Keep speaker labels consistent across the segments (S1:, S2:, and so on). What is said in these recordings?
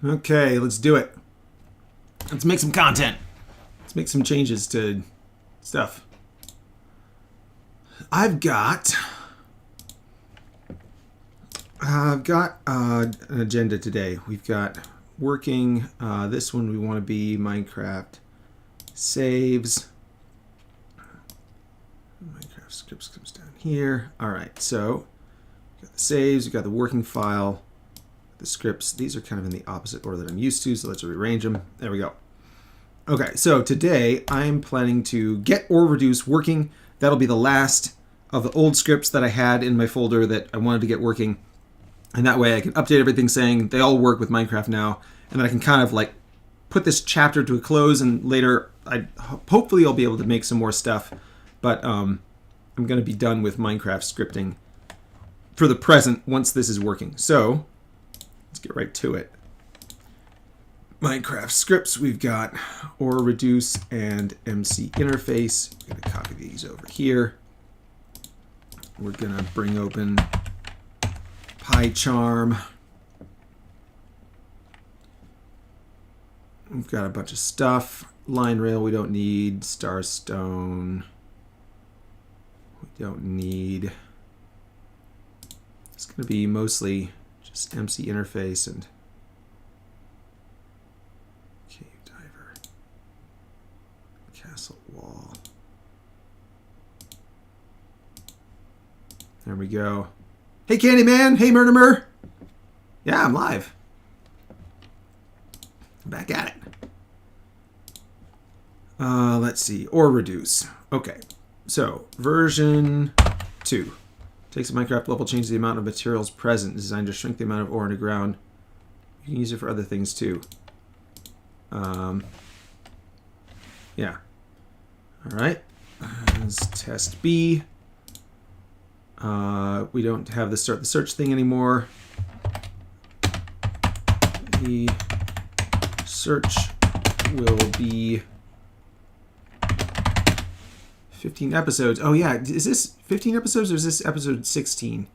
S1: Okay, let's do it. Let's make some content. Let's make some changes to stuff. I've got an agenda today. We've got working. This one we want to be Minecraft saves. Minecraft scripts comes down here. All right, so we've got the saves. We've got the working file. The scripts. These are kind of in the opposite order that I'm used to, so let's rearrange them. There we go. Okay, so today I'm planning to get OreReduce working. That'll be the last of the old scripts that I had in my folder that I wanted to get working. And that way I can update everything saying they all work with Minecraft now. And then I can kind of like put this chapter to a close, and later hopefully I'll be able to make some more stuff. But I'm going to be done with Minecraft scripting for the present once this is working. So let's get right to it. Minecraft scripts, we've got OreReduce and MC interface. I'm going to copy these over here. We're going to bring open PyCharm. We've got a bunch of stuff. Line rail we don't need. Starstone we don't need. It's going to be mostly just MC interface and cave diver, castle wall. There we go. Hey Candyman! Hey Murderer! Yeah, I'm live. I'm back at it. Let's see. OreReduce. Okay. So, version 2. Takes a Minecraft level, changes the amount of materials present, designed to shrink the amount of ore underground. You can use it for other things too. Yeah. Alright. Let's test B. We don't have the start the search thing anymore. The search will be 15 episodes. Oh yeah, is this 15 episodes or is this episode 16?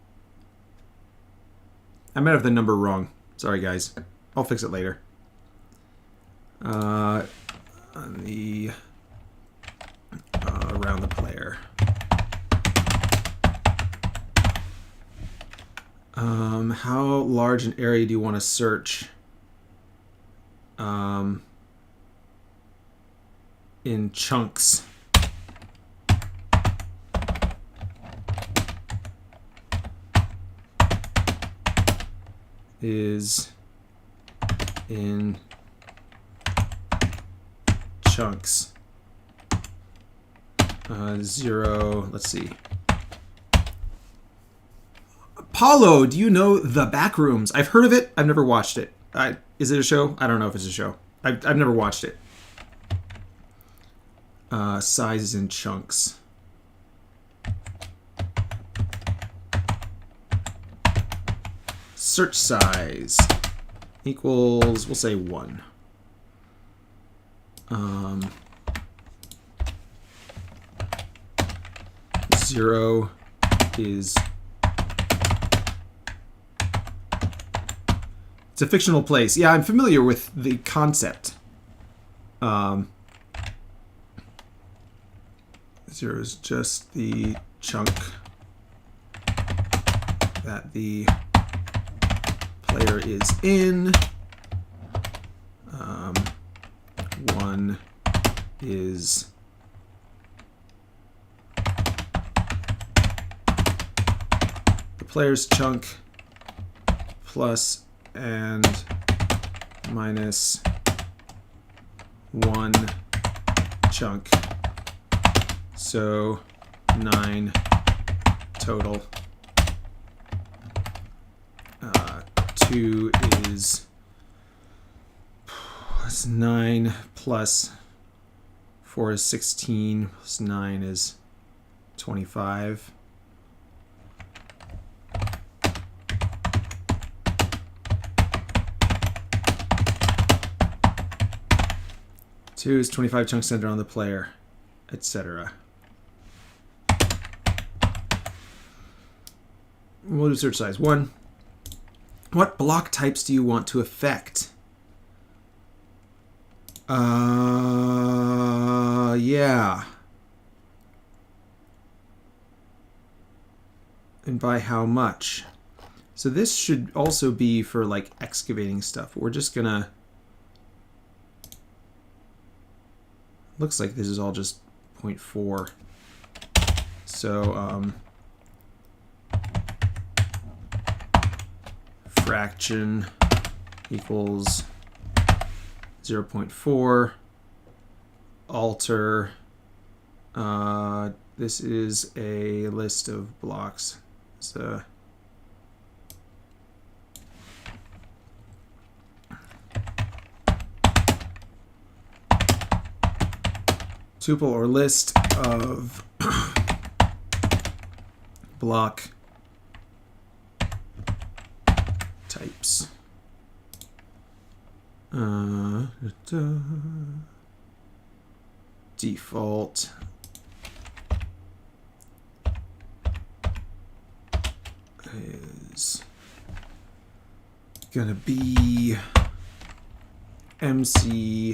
S1: I might have the number wrong. Sorry guys. I'll fix it later. On the around the player. How large an area do you want to search? In chunks. Is in chunks. 0, let's see. Apollo, do you know The Backrooms? I've heard of it. I've never watched it. Is it a show? I don't know if it's a show. I've never watched it. Sizes in chunks. Search size equals, we'll say 1. 0 is... It's a fictional place. Yeah, I'm familiar with the concept. 0 is just the chunk that the player is in. 1 is the player's chunk plus and minus 1 chunk. So 9 total. 2 is 9 plus 4 is 16 plus 9 is 25. Two is 25 chunks centered on the player, etc. We'll do search size 1. What block types do you want to affect? Yeah. And by how much? So this should also be for like excavating stuff. We're just gonna... Looks like this is all just 0.4. So, fraction equals 0.4. Alter. This is a list of blocks. So tuple or list of block types. Default is gonna be MC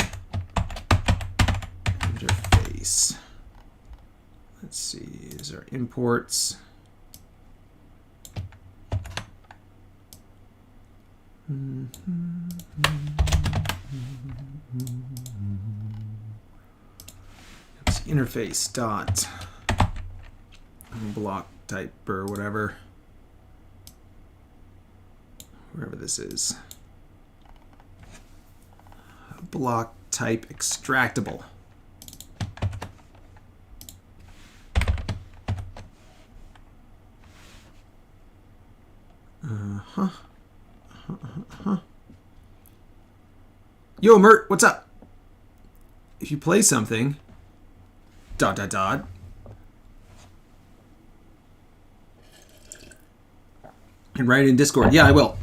S1: interface. Let's see, is there imports? It's interface dot block type or whatever. Wherever this is. Block type extractable. Yo, Mert, what's up? If you play something, ... and write it in Discord. Yeah, I will.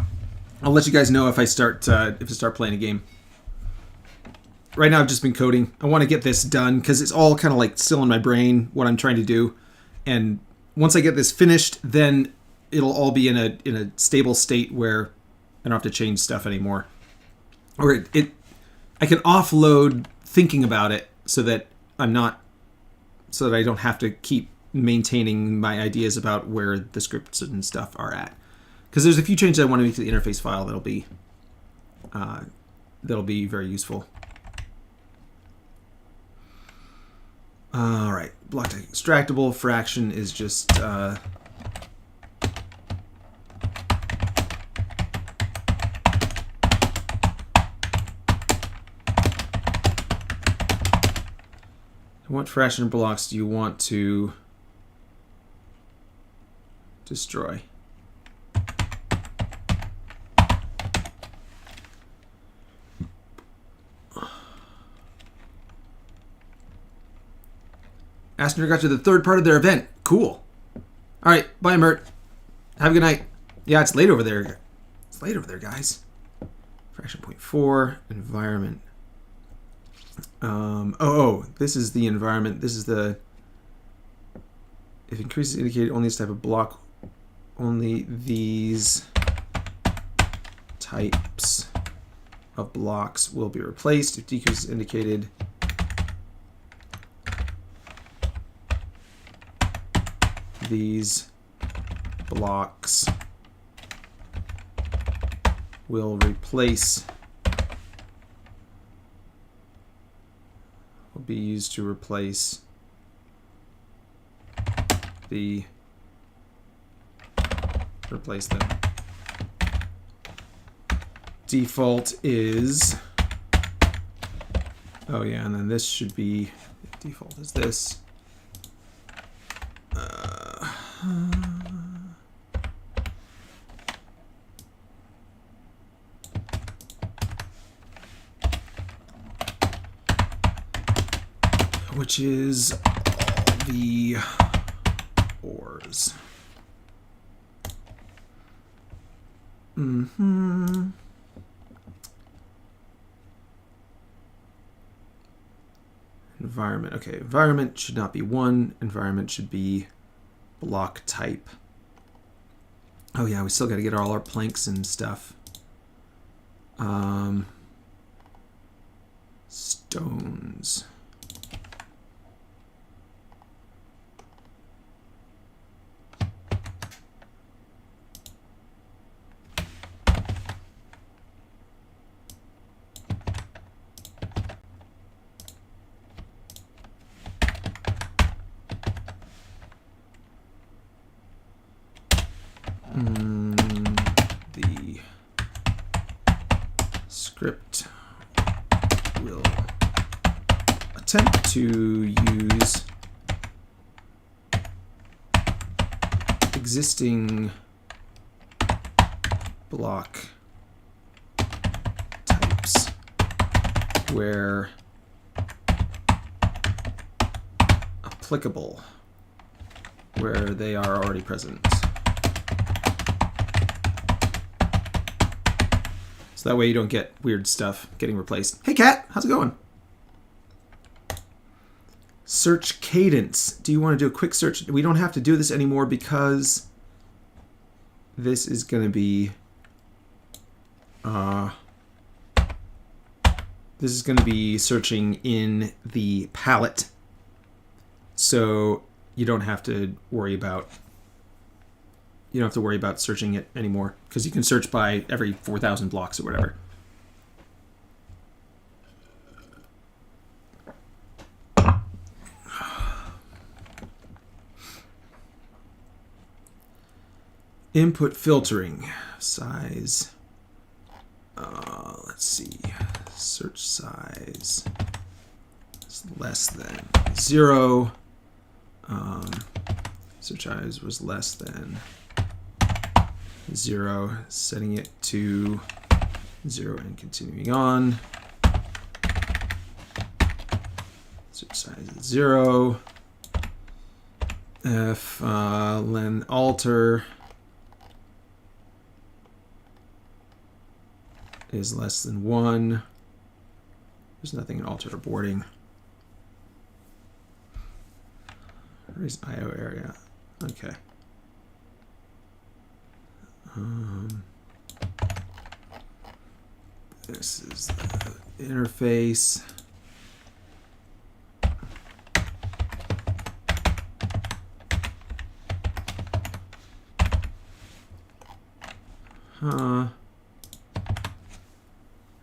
S1: I'll let you guys know if I start playing a game. Right now, I've just been coding. I want to get this done because it's all kind of like still in my brain what I'm trying to do. And once I get this finished, then it'll all be in a stable state where I don't have to change stuff anymore. Or I can offload thinking about it so that I don't have to keep maintaining my ideas about where the scripts and stuff are at. Because there's a few changes I want to make to the interface file that'll be very useful. All right, block type extractable. Fraction is just what fraction blocks do you want to destroy? Astner got to the third part of their event. Cool. All right, bye, Mert. Have a good night. Yeah, it's late over there. It's late over there, guys. Fraction 0.4, environment. This is the environment. This is the... If increases indicated only this type of block, only these types of blocks will be replaced. If decreases indicated... these blocks will be used to replace them. Default is, oh yeah, and then this should be, default is this. Which is all the ores. Environment. Okay, environment should not be 1. Environment should be block type. Oh yeah, we still got to get all our planks and stuff. script will attempt to use existing block types where applicable, where they are already present. So that way you don't get weird stuff getting replaced. Hey cat, how's it going? Search cadence. Do you want to do a quick search? We don't have to do this anymore because this is going to be searching in the palette. So you don't have to worry about searching it anymore because you can search by every 4,000 blocks or whatever. Input filtering size. Let's see. Search size is less than 0. Search size was less than 0. Setting it to 0 and continuing on. Search size is 0. If len alter is less than 1. There's nothing in alter or boarding. Where's IO area? Okay. This is the interface.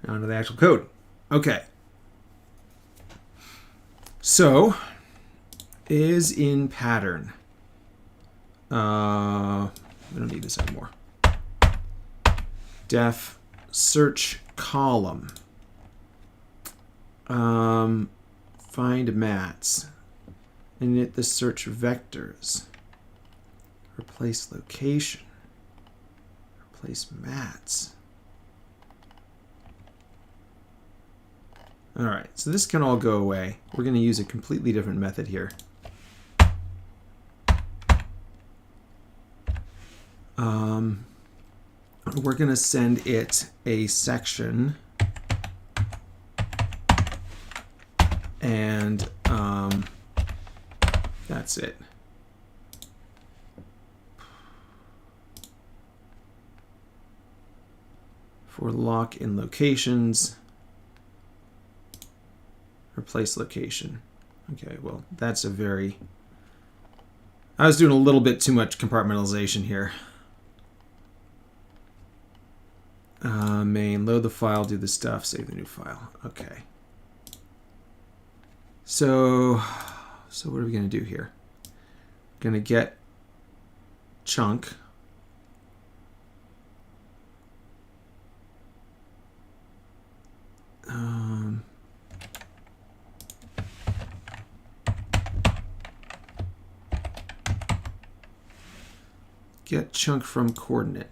S1: Down to the actual code. Okay. So, is in pattern. We don't need this anymore. Def search column. Find mats. Init the search vectors. Replace location. Replace mats. All right, so this can all go away. We're going to use a completely different method here. We're going to send it a section, and that's it. For lock in locations, replace location. Okay, well, that's a very... I was doing a little bit too much compartmentalization here. Main, load the file, do the stuff, save the new file. Okay. So what are we going to do here? Going to get chunk. Get chunk from coordinate.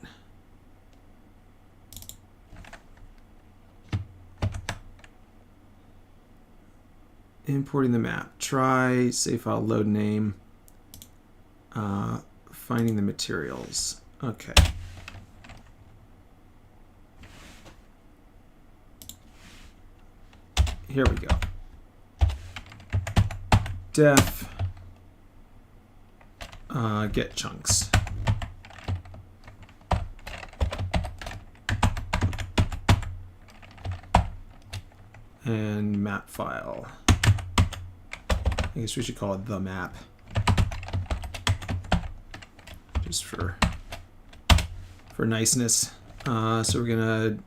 S1: Importing the map. Try save file load name. Finding the materials. Okay. Here we go. Def get chunks. And map file. I guess we should call it the map. Just for niceness. So we're gonna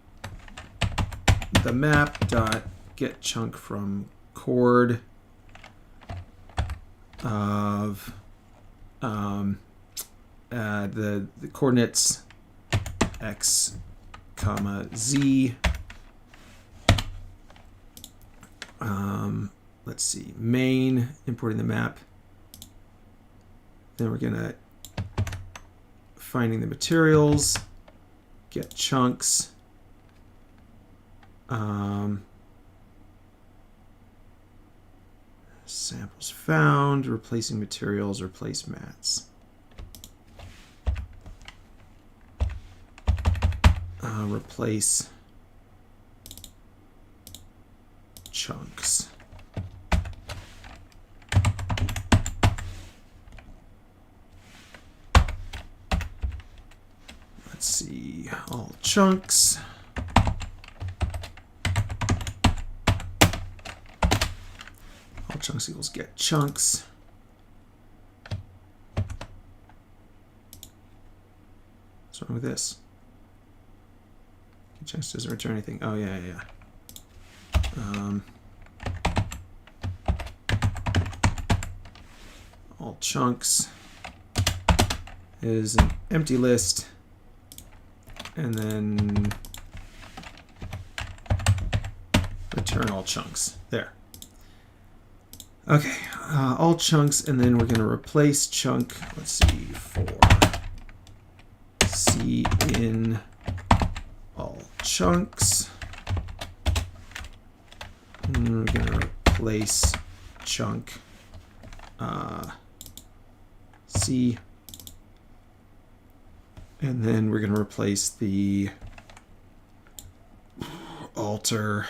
S1: the map dot get chunk from chord of the coordinates x comma z Let's see, main, importing the map. Then we're gonna finding the materials, get chunks. Samples found, replacing materials, replace mats. Replace chunks. Let's see, all chunks. All chunks equals get chunks. What's wrong with this? Get chunks doesn't return anything. Oh, yeah. All chunks is an empty list, and then return all chunks. There. Okay, all chunks, and then we're going to replace chunk. Let's see, for C in all chunks. And we're going to replace chunk C, and then we're going to replace the alter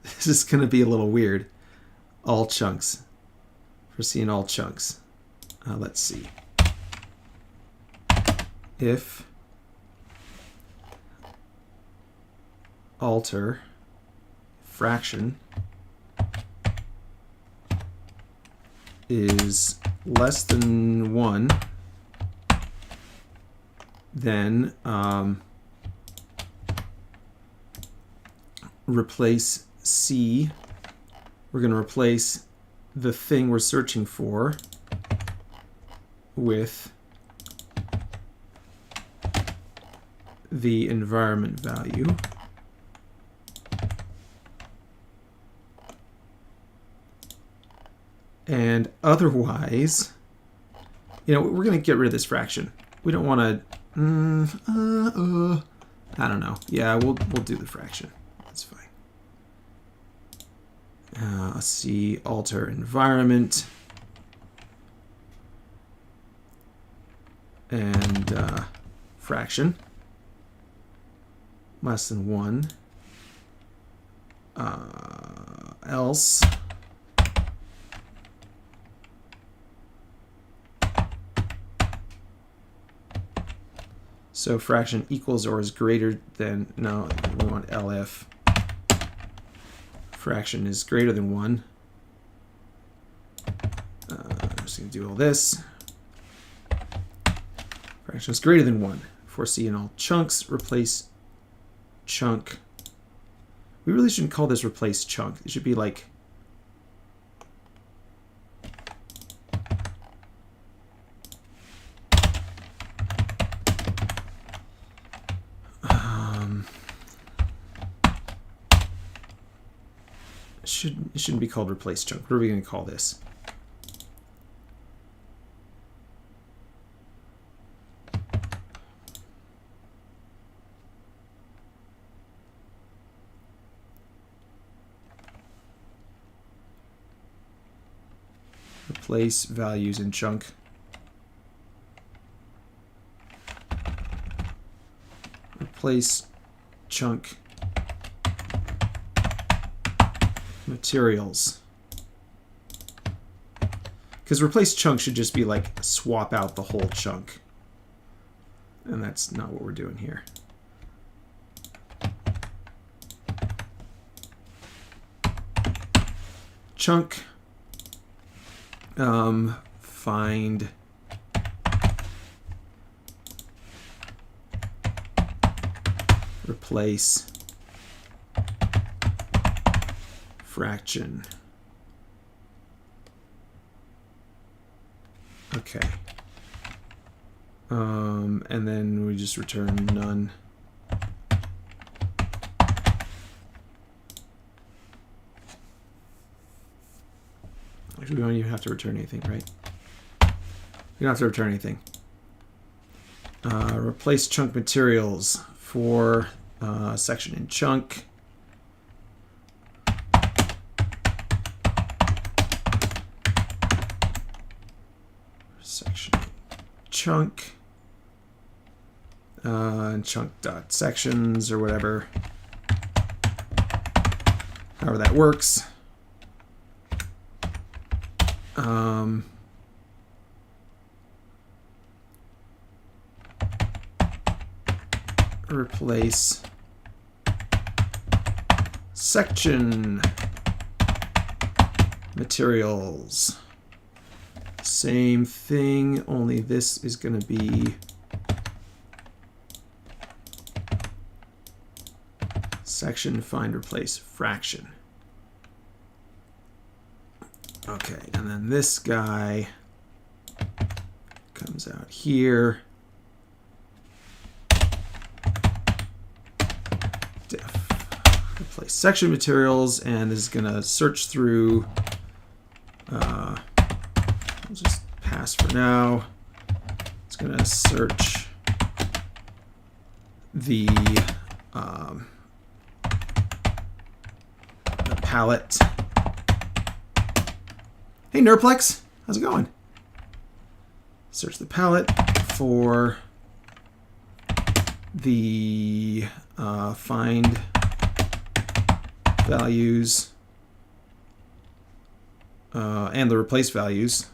S1: this is going to be a little weird. All chunks. For seeing all chunks. Let's see. If alter fraction is less than 1, then replace C. We're going to replace the thing we're searching for with the environment value. And otherwise, we're going to get rid of this fraction. We don't want to, I don't know. Yeah, we'll do the fraction. That's fine. Let's see, alter environment. And fraction. Less than 1. Else. So fraction equals or is greater than, no, we want LF. Fraction is greater than 1. I'm just going to do all this. Fraction is greater than 1. For C in all chunks, replace chunk. We really shouldn't call this replace chunk. It should be like it shouldn't be called replace chunk. What are we going to call this? Replace values in chunk. Replace chunk materials. Because replace chunk should just be like swap out the whole chunk. And that's not what we're doing here. Chunk. Find replace fraction. Okay. And then we just return none. Actually, we don't even have to return anything, right? We don't have to return anything. Replace chunk materials for section in chunk. Section chunk. And chunk dot sections or whatever. However that works. Replace section materials. Same thing, only this is going to be section find replace fraction. Okay, and then this guy comes out here. Def replace section materials, and this is going to search through. I'll just pass for now. It's going to search the palette. Hey Nurplex, how's it going? Search the palette for the find values and the replace values.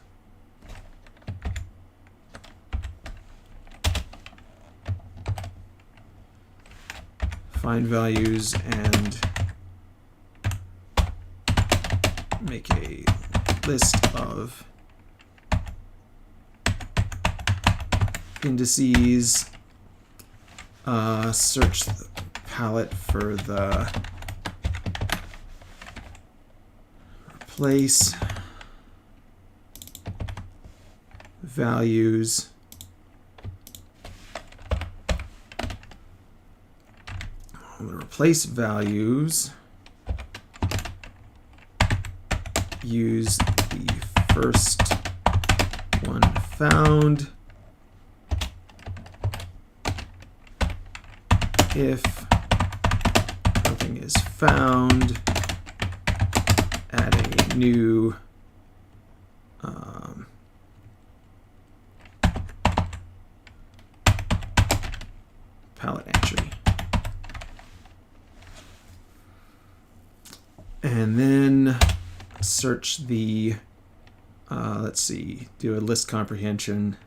S1: Find values and make a list of indices. Search the palette for the replace values. I'm going to replace values. Use the first one found. If nothing is found, add a new palette entry. And then search the, let's see, do a list comprehension.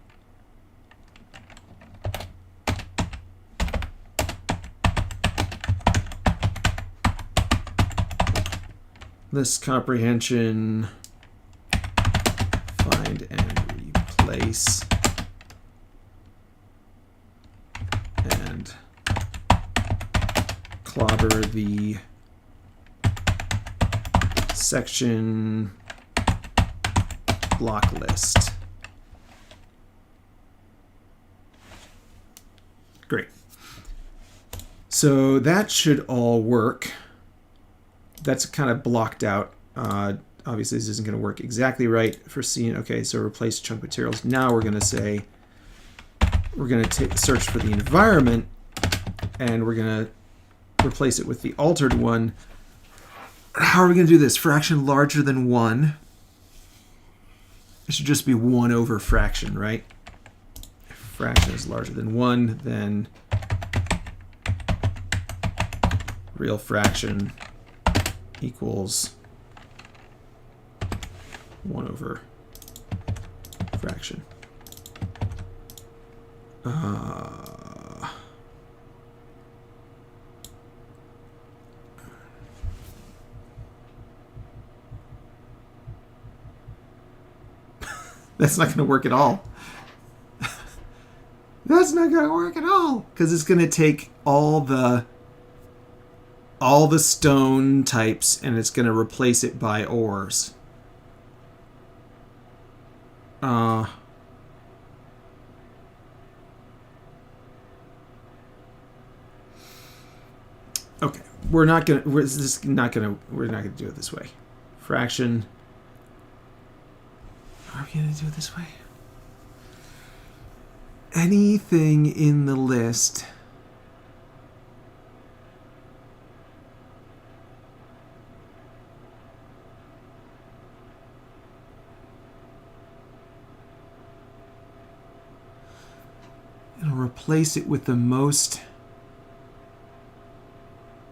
S1: List comprehension, find and replace, and clobber the section block list. Great. So that should all work. That's kind of blocked out. Obviously, this isn't going to work exactly right for seeing. Okay, so replace chunk materials. Now we're going to say, we're going to search for the environment, and we're going to replace it with the altered one. How are we going to do this? Fraction larger than 1. It should just be 1 over fraction, right? If fraction is larger than 1, then real fraction equals 1 over fraction. That's not going to work at all. That's not going to work at all, because it's going to take all the stone types and it's going to replace it by ores. we're not gonna do it this way. Fraction. Are we gonna do it this way? Anything in the list it'll replace it with the most.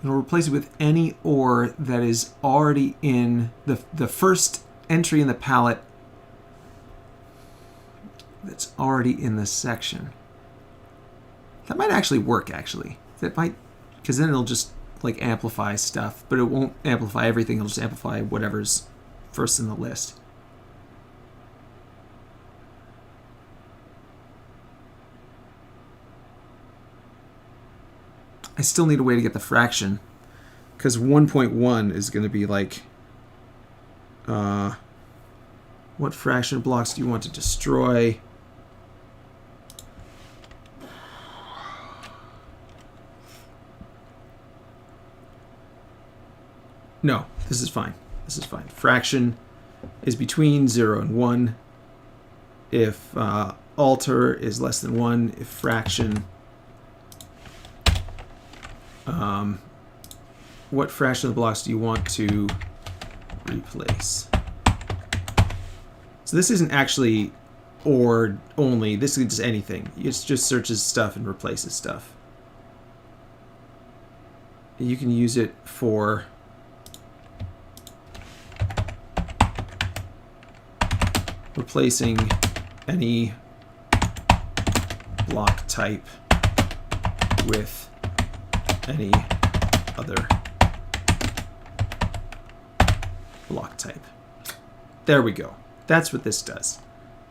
S1: It'll replace it with any OR that is already in the first entry in the palette that's already in the section. That might actually work, actually. That might, because then it'll just like amplify stuff, but it won't amplify everything. It'll just amplify whatever's first in the list. I still need a way to get the fraction, because 1.1 is going to be like, what fraction blocks do you want to destroy? No, this is fine. This is fine. Fraction is between 0 and 1. If alter is less than 1, if fraction... what fraction of the blocks do you want to replace? So this isn't actually OR only. This is just anything. It just searches stuff and replaces stuff. You can use it for replacing any block type with any other block type. There we go. That's what this does.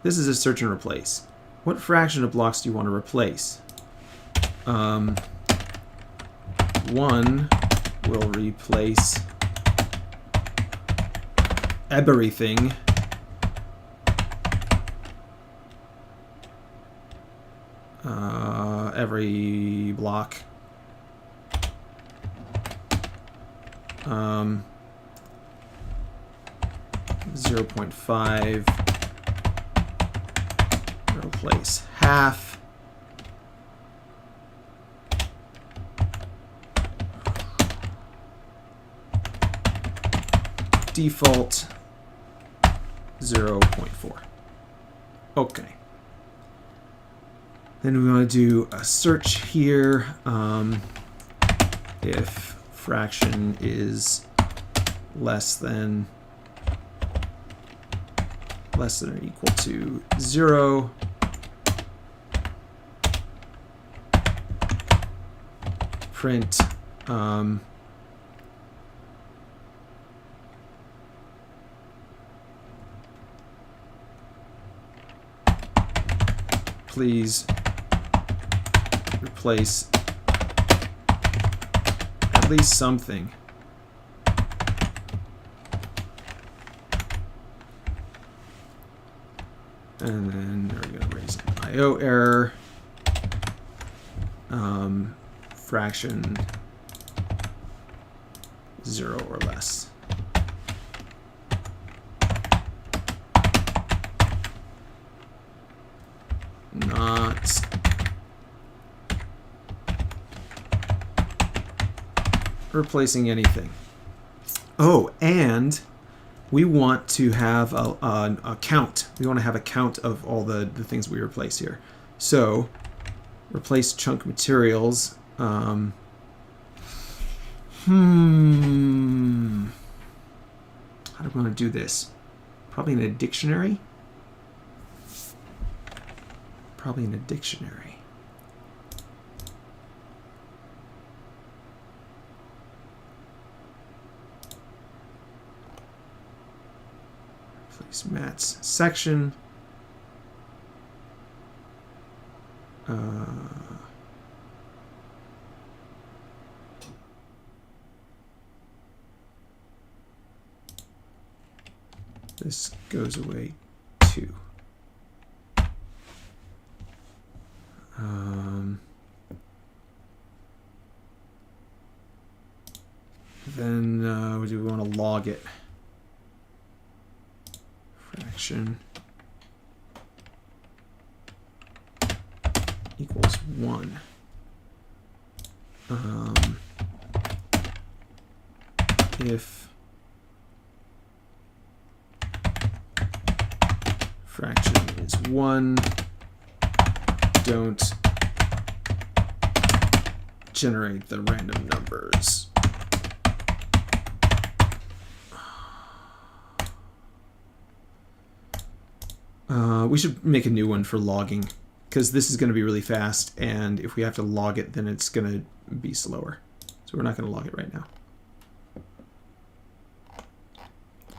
S1: This is a search and replace. What fraction of blocks do you want to replace? 1 will replace everything every block 0.5 replace half. Default 0.4. Okay. Then we want to do a search here. If fraction is less than or equal to 0, print please replace at least something. And then we're going to raise an IO error. Fraction 0 or less. Not replacing anything. Oh, and we want to have a count. We want to have a count of all the things we replace here. So replace chunk materials. How do we want to do this? Probably in a dictionary. Probably in a dictionary. Replace Matt's section. This goes away too. then do we want to log it? Fraction equals 1. If fraction is 1, don't generate the random numbers. We should make a new one for logging, because this is going to be really fast, and if we have to log it, then it's going to be slower. So we're not going to log it right now.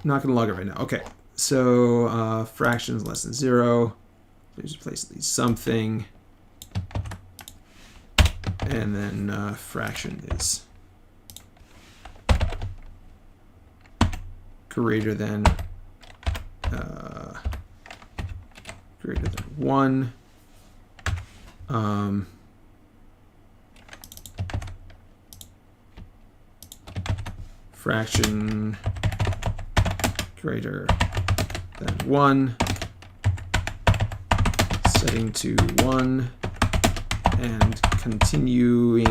S1: Not going to log it right now. Okay, so fractions less than 0. Please replace these something. And then fraction is greater than 1. Fraction greater than 1, setting to 1, and continuing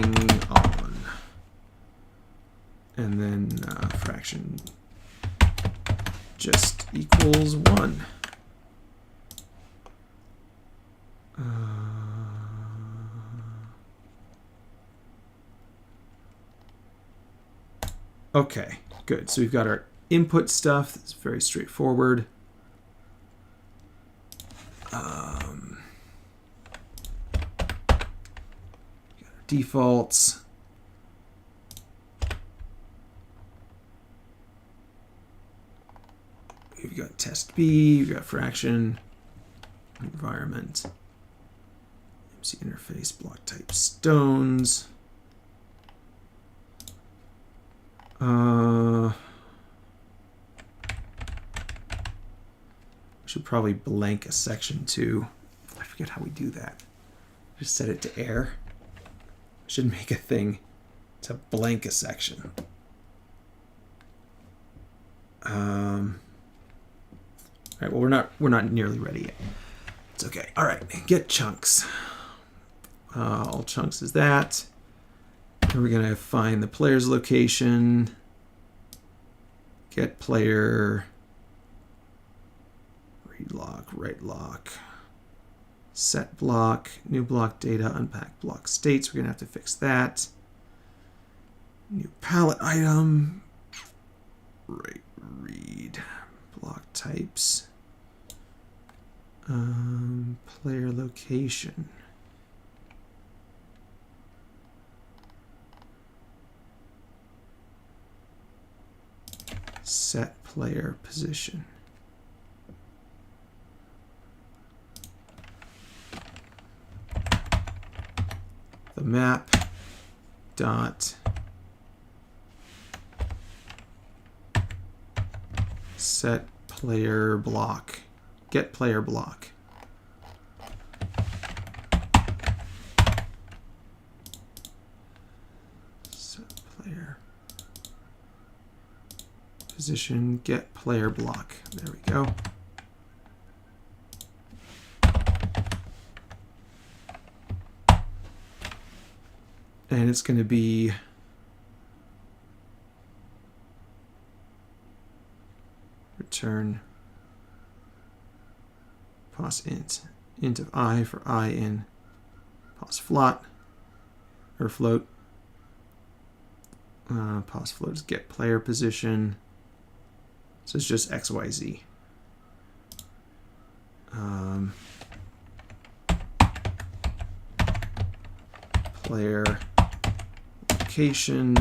S1: on. And then fraction just equals 1. Okay, good. So we've got our input stuff. That's very straightforward. Got our defaults. We've got test B, we've got fraction, environment, MC interface, block type stones. Should probably blank a section too. I forget how we do that. Just set it to air. Should make a thing to blank a section. All right. Well, we're not nearly ready yet. It's okay. All right. Get chunks. All chunks is that. And we're gonna find the player's location. Get player. Read lock, write lock, set block, new block data, unpack block states. We're gonna have to fix that. New palette item, write read, block types, player location. Set player position. The map dot set player block, get player block. Set player position, get player block. There we go. And it's going to be return pos int of I for I in pos float or float. Pos float is get player position. So it's just XYZ. Player location.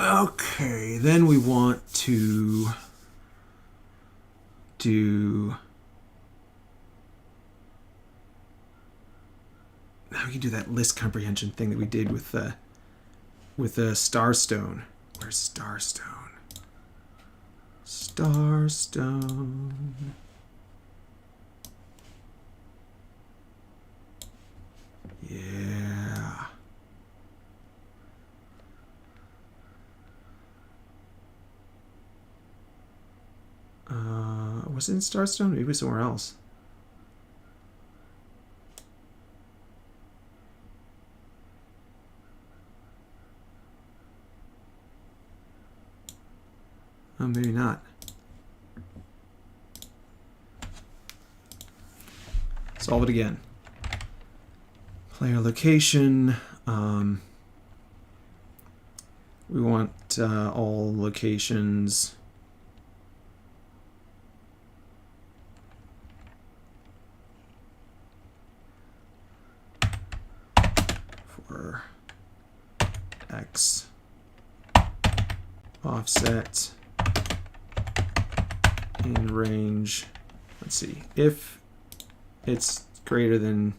S1: Okay, then we want to do. Now we can do that list comprehension thing that we did with the Starstone. Where's Starstone? Starstone. Yeah. Was it in Starstone? Maybe somewhere else. Oh, maybe not. Solve it again. Player location. We want all locations for X offset in range. Let's see, if it's greater than,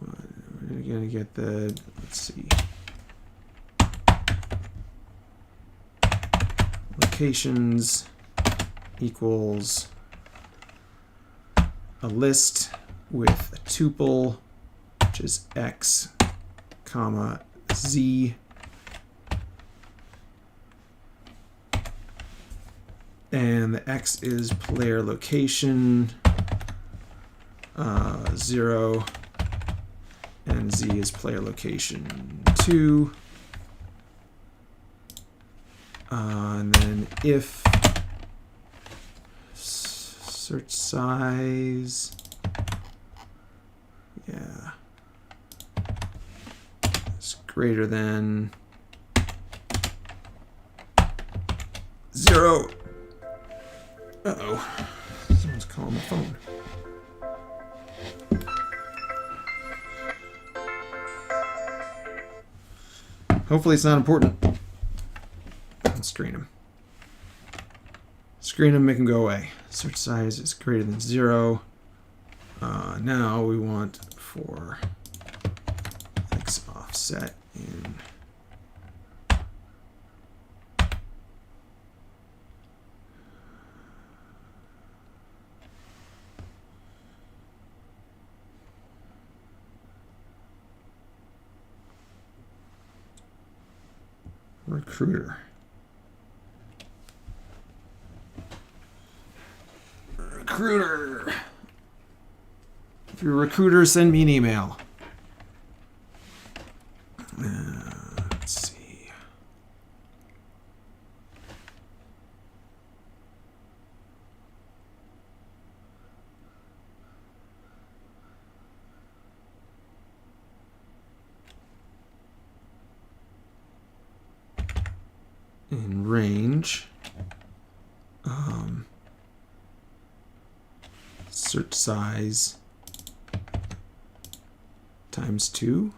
S1: we're gonna get the, let's see, locations equals a list with a tuple, which is X, comma, Z, and the X is player location, 0, and Z is player location 2. And then if search size, yeah, it's greater than 0. Uh-oh, someone's calling my phone. Hopefully it's not important. Let's screen him. Screen him, make him go away. Search size is greater than 0. Now we want for X offset in recruiter. Recruiter. If you're a recruiter, send me an email. Let's see. In range, search size times 2.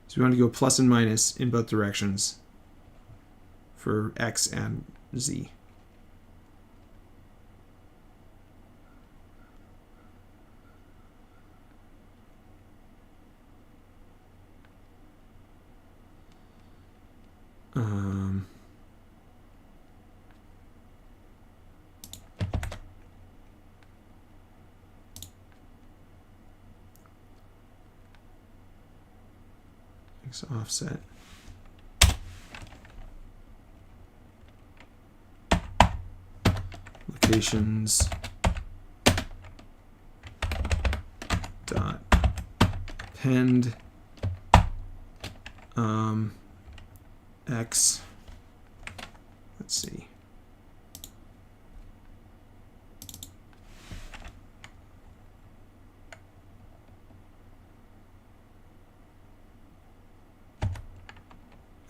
S1: So we want to go plus and minus in both directions for X and Z. X offset. Locations dot append X, let's see,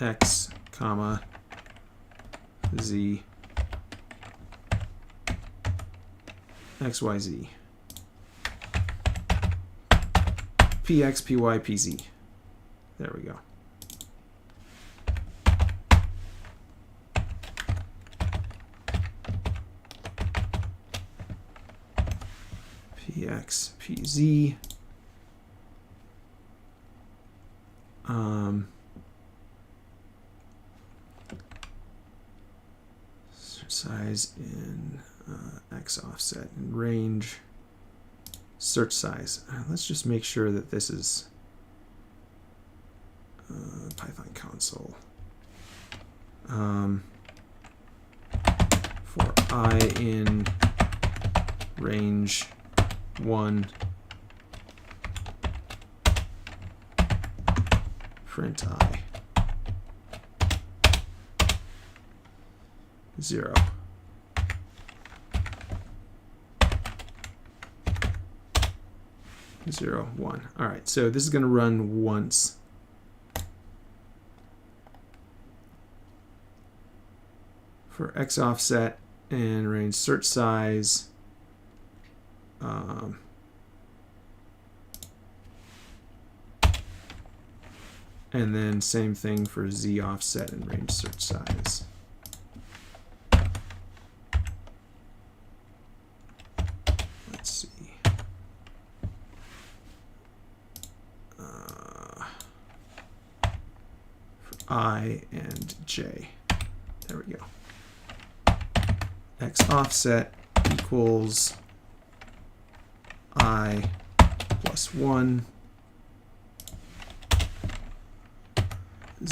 S1: X, comma, Z, XYZ, PX, PY, PZ. There we go. PX, PZ. size in x offset in range, search size. Let's just make sure that this is Python console. For I in range 1, print I 0. Zero, 1. All right, so this is going to run once. For x offset and range search size, and then same thing for z offset and range search size. Let's see. For I and j. There we go. X offset equals I plus 1,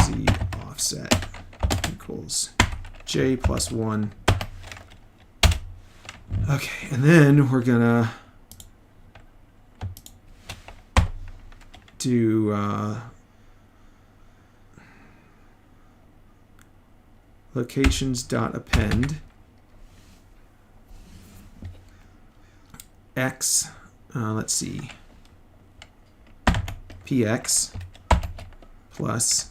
S1: z offset equals j plus 1. Okay, and then we're gonna do locations.append x, let's see, px plus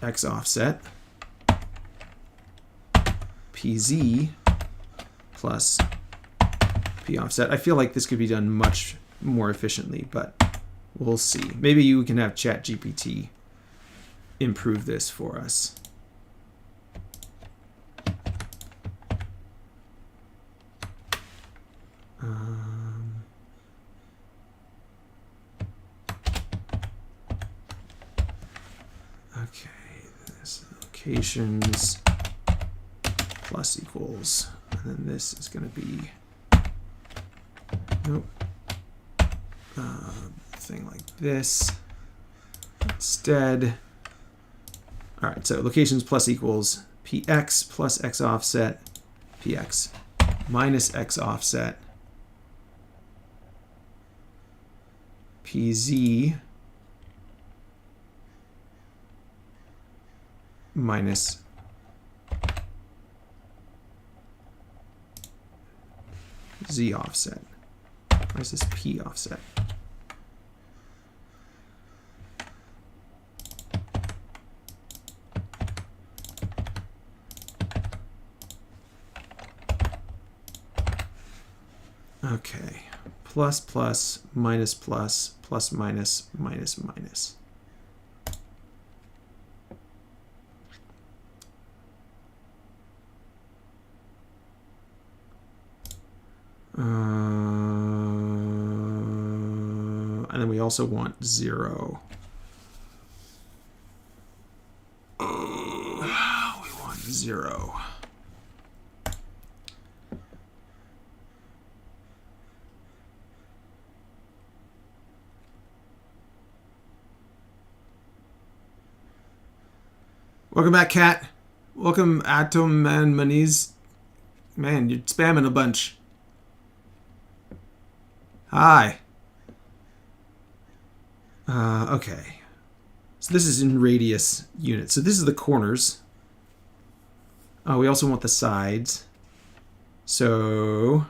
S1: x offset pz plus p offset. I feel like this could be done much more efficiently, but we'll see. Maybe you can have ChatGPT improve this for us. Okay, this locations plus equals, and then this is going to be, nope, thing like this instead. All right, so locations plus equals px plus x offset, px minus x offset, pz minus z offset. Why is this p offset? Okay, plus plus minus plus plus minus minus minus. And then we also want 0. We want 0. Welcome back, Kat. Welcome, Atom and Maniz. Man, you're spamming a bunch. Hi. Okay. So this is in radius units. So this is the corners. We also want the sides. So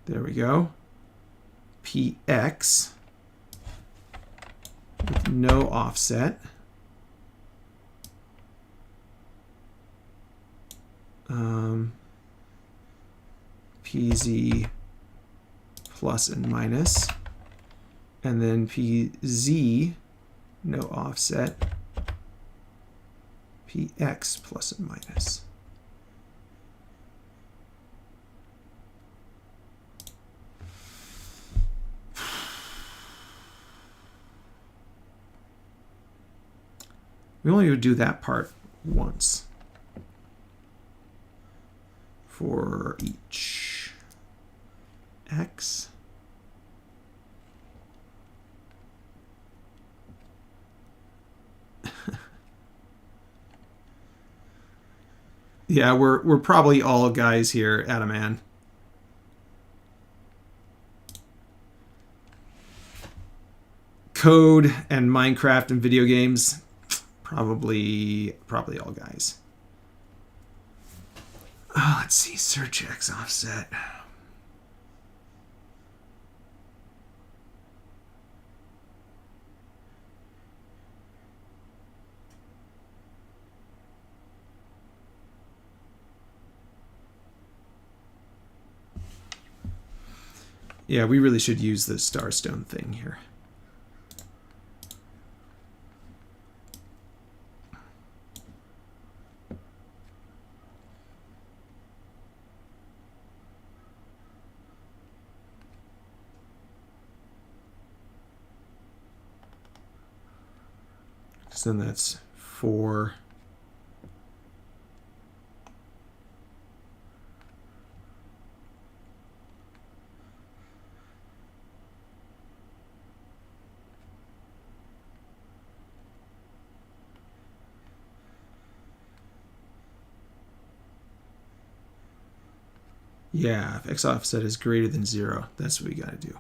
S1: there we go. Px with no offset. Pz plus and minus. And then Pz, no offset. px plus and minus. We only would do that part once for each x. Yeah, we're probably all guys here, Adaman. Code and Minecraft and video games, probably all guys. Oh, let's see, search x offset. Yeah, we really should use the Starstone thing here. So then that's 4. Yeah, if x offset is greater than 0, that's what we got to do.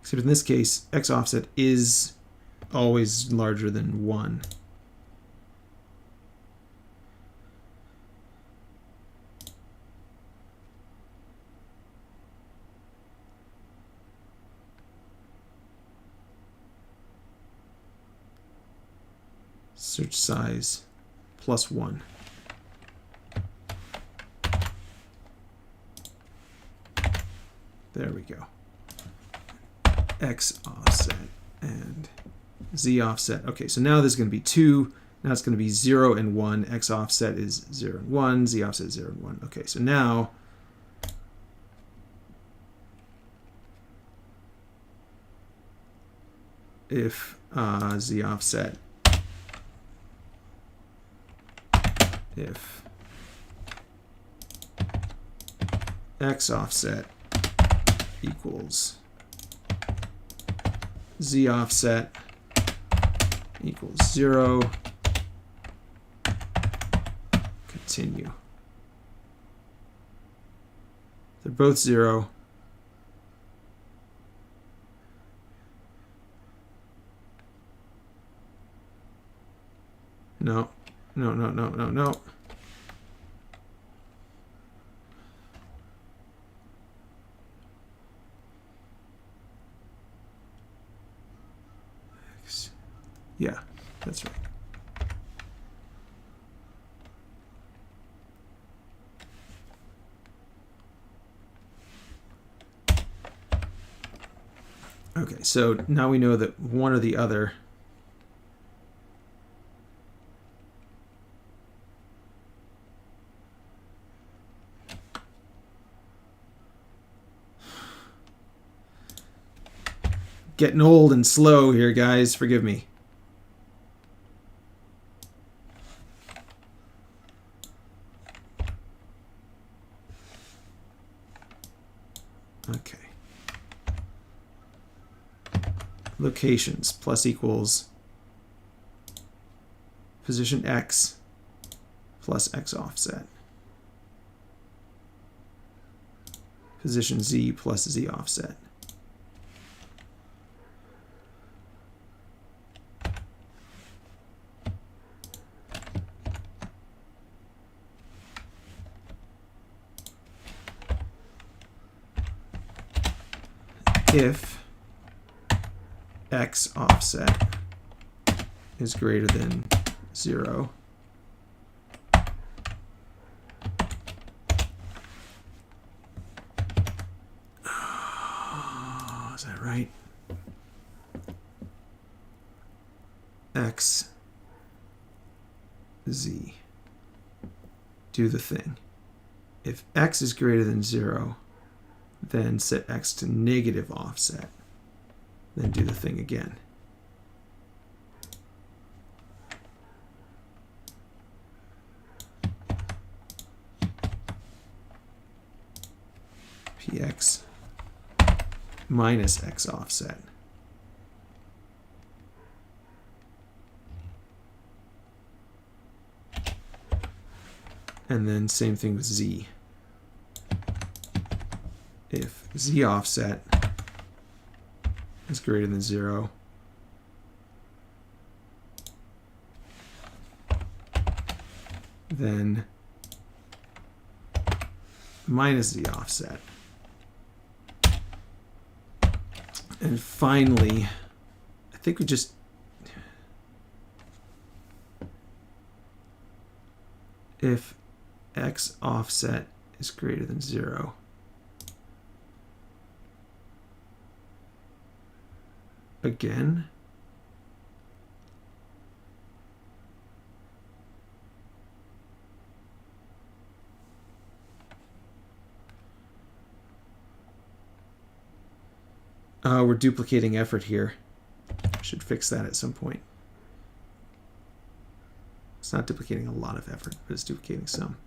S1: Except in this case, x offset is always larger than 1. Search size plus 1. There we go. X offset and Z offset. Okay, so now there's going to be 2. Now it's going to be 0 and 1. X offset is 0 and 1. Z offset is 0 and 1. Okay, so now if Z offset, if X offset equals Z offset equals 0, continue. They're both 0. No. Yeah, that's right. Okay, so now we know that one or the other getting old and slow here, guys. Forgive me. Okay. Locations plus equals position X plus X offset. Position Z plus Z offset. If X offset is greater than 0, is that right? X, Z. Do the thing. If X is greater than 0, then set X to negative offset. Then do the thing again. Px minus X offset. And then same thing with Z. If Z offset is greater than 0, then minus Z offset. And finally, I think we just if X offset is greater than 0, again, we're duplicating effort here. Should fix that at some point. It's not duplicating a lot of effort, but it's duplicating some.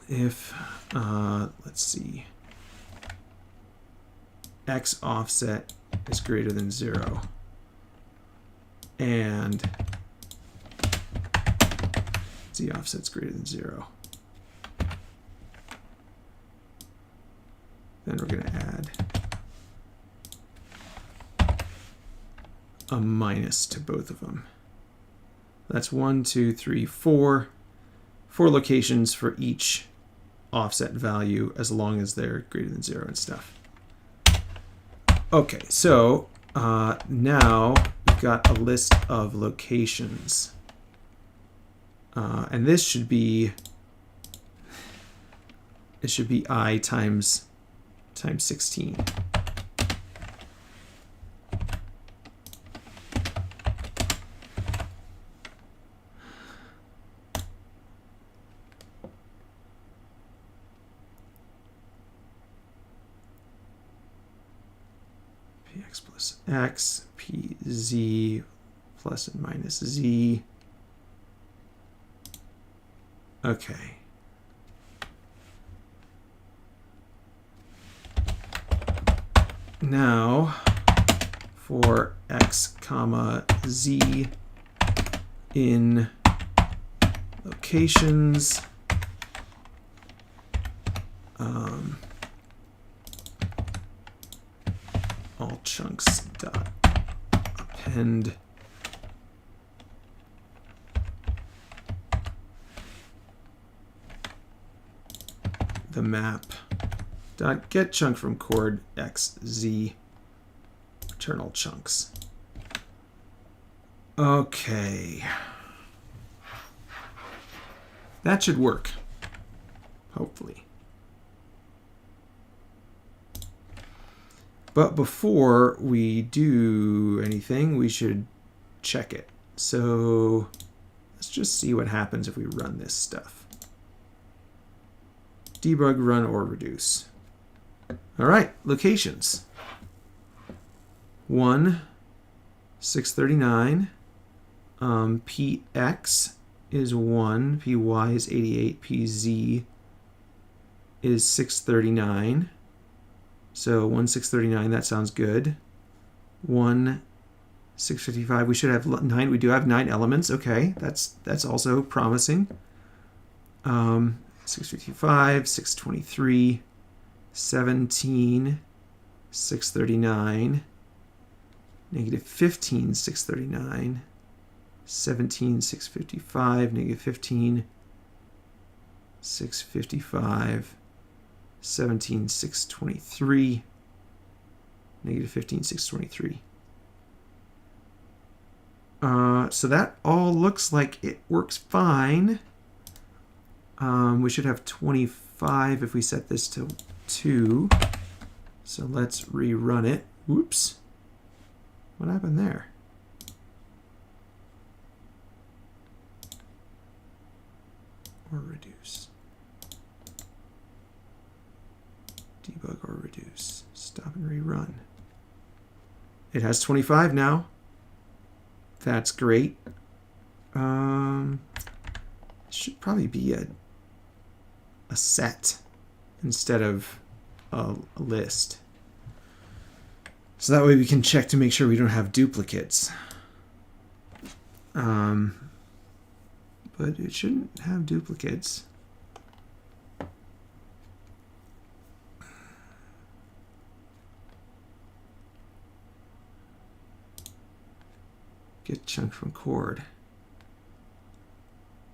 S1: If, let's see, X offset is greater than 0 and Z offset is greater than 0, then we're going to add a minus to both of them. That's 1, 2, 3, 4. 4 locations for each offset value as long as they're greater than 0 and stuff. Okay, so now we've got a list of locations. And this should be, it should be I times 16. Px plus X, Pz plus and minus Z. Okay. Now, for X comma Z in locations, all chunks dot append the map dot get chunk from chord X Z return all chunks. Okay, that should work, hopefully. But before we do anything, we should check it. So let's just see what happens if we run this stuff. Debug, run, OreReduce. All right, locations. 1, 639. Px is 1. Py is 88. Pz is 639. So 1, 639, that sounds good. 1, 655, we should have 9. We do have 9 elements. Okay, that's also promising. 655, 623, 17, 639, negative 15, 639, 17, 655, negative 15, 655, 17, 623, negative 15, 623. So that all looks like it works fine. We should have 25 if we set this to 2. So let's rerun it. Whoops. What happened there? OreReduce. Debug OreReduce. Stop and rerun. It has 25 now. That's great. Should probably be a set instead of a list. So that way we can check to make sure we don't have duplicates. But it shouldn't have duplicates. Get chunk from chord.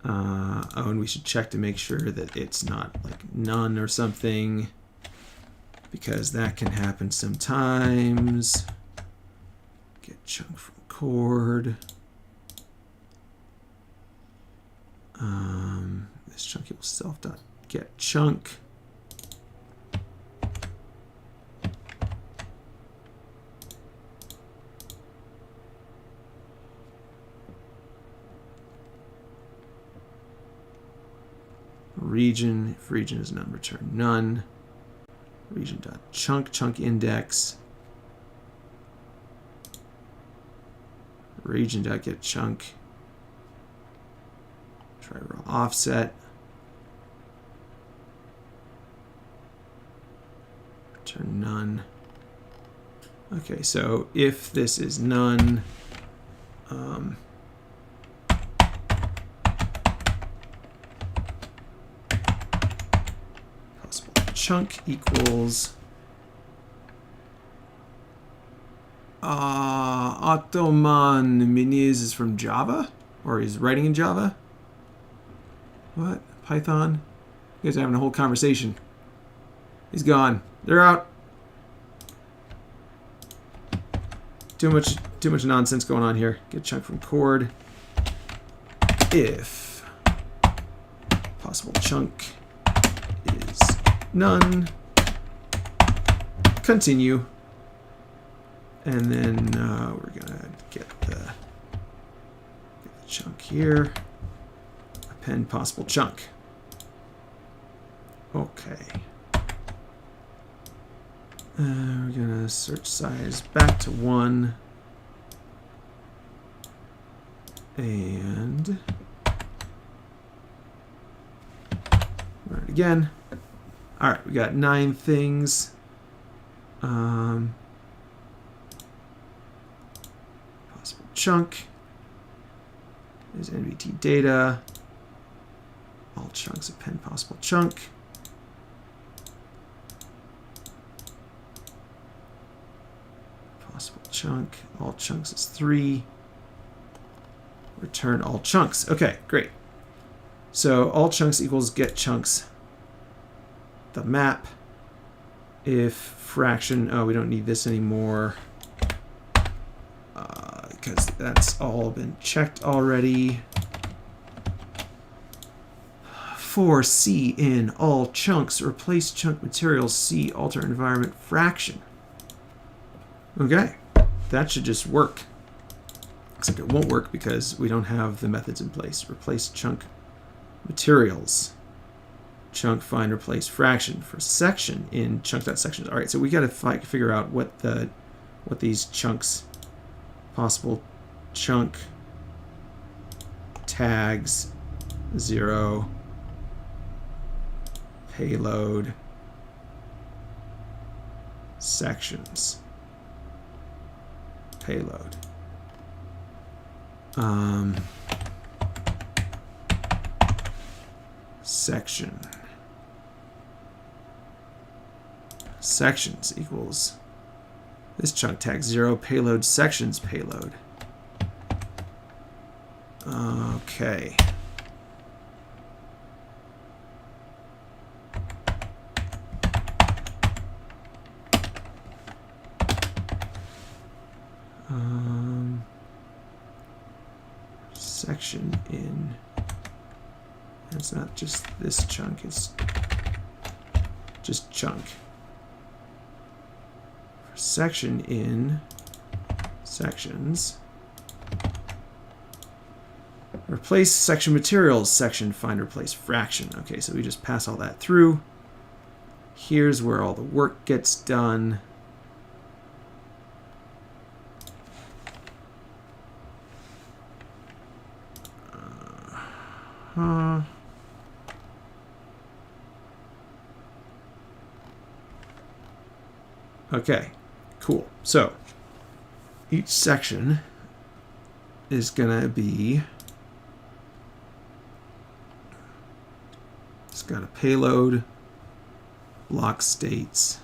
S1: Oh, and we should check to make sure that it's not like none or something, because that can happen sometimes. Get chunk from chord. This chunk equals self dot get chunk. Region, if region is none, return none. Region dot chunk, chunk index. Region dot get chunk. Try raw offset. Return none. Okay, so if this is none, possible chunk equals Ottoman Miniz is from Java, or he's writing in Java. What? Python? You guys are having a whole conversation. He's gone. They're out. Too much nonsense going on here. Get chunk from chord. If possible chunk is none, continue. And then we're gonna get the chunk here. Append possible chunk. Okay. We're gonna search size back to 1. And run it again. All right, we got 9 things. Possible chunk is NVT data. All chunks append possible chunk. Possible chunk. All chunks is 3. Return all chunks. Okay, great. So all chunks equals get chunks. The map. If fraction, oh, we don't need this anymore because that's all been checked already. For C in all chunks, replace chunk materials, C alter environment fraction. Okay, that should just work. Except it won't work because we don't have the methods in place. Replace chunk materials. Chunk find replace fraction for section in chunk.sections. All right, so we got to figure out what these chunks, possible chunk tags 0 payload sections payload. Section sections equals this chunk tag 0 payload sections payload. Okay. Section in It's not just this chunk, it's just chunk. For section in sections. Replace section materials, section find replace fraction. Okay, so we just pass all that through. Here's where all the work gets done. Okay, cool. So each section is gonna be, it's got a payload, block states,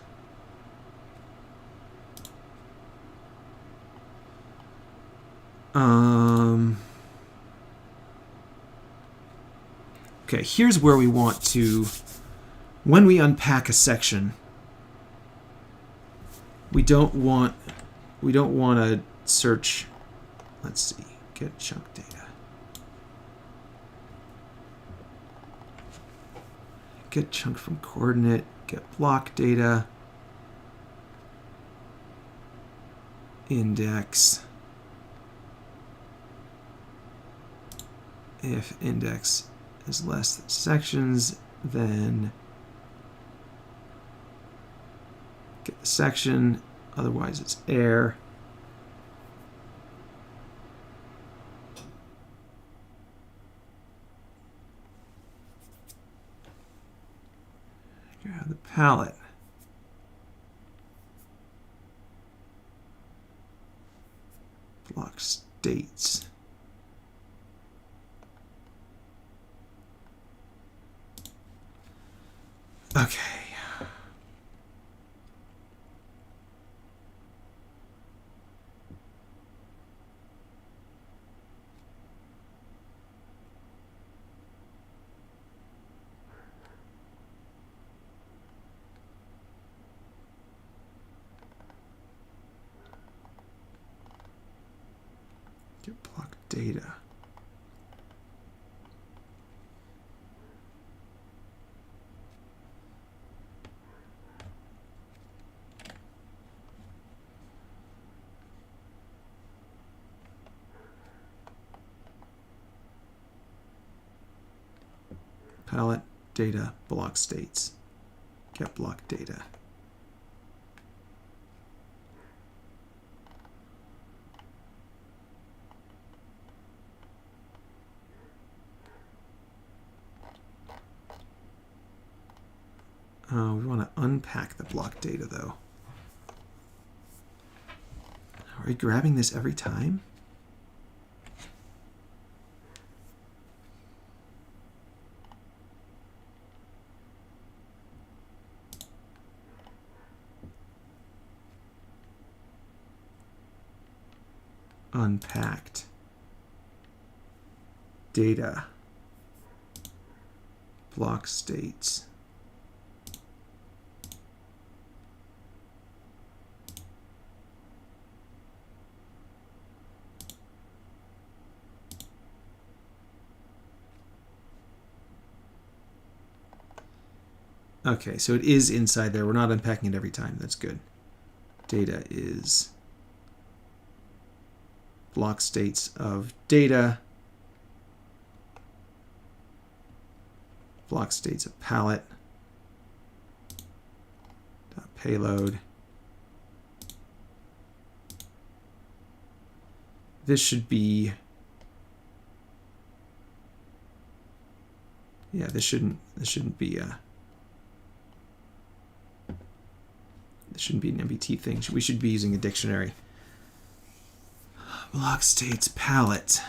S1: okay, here's where we want to, when we unpack a section, we don't want to search, let's see, get chunk data. Get chunk from coordinate, get block data, index. If index is less than sections, then get the section, otherwise it's error. Grab the palette. Block states. Okay. Get block data. Palette data block states. Get block data. We want to unpack the block data though. Are we grabbing this every time? Unpacked data block states. Okay, so it is inside there. We're not unpacking it every time. That's good. Data is block states of data, block states of palette, payload. This should be, yeah, this shouldn't be a, this shouldn't be an MBT thing. We should be using a dictionary. Block states palette.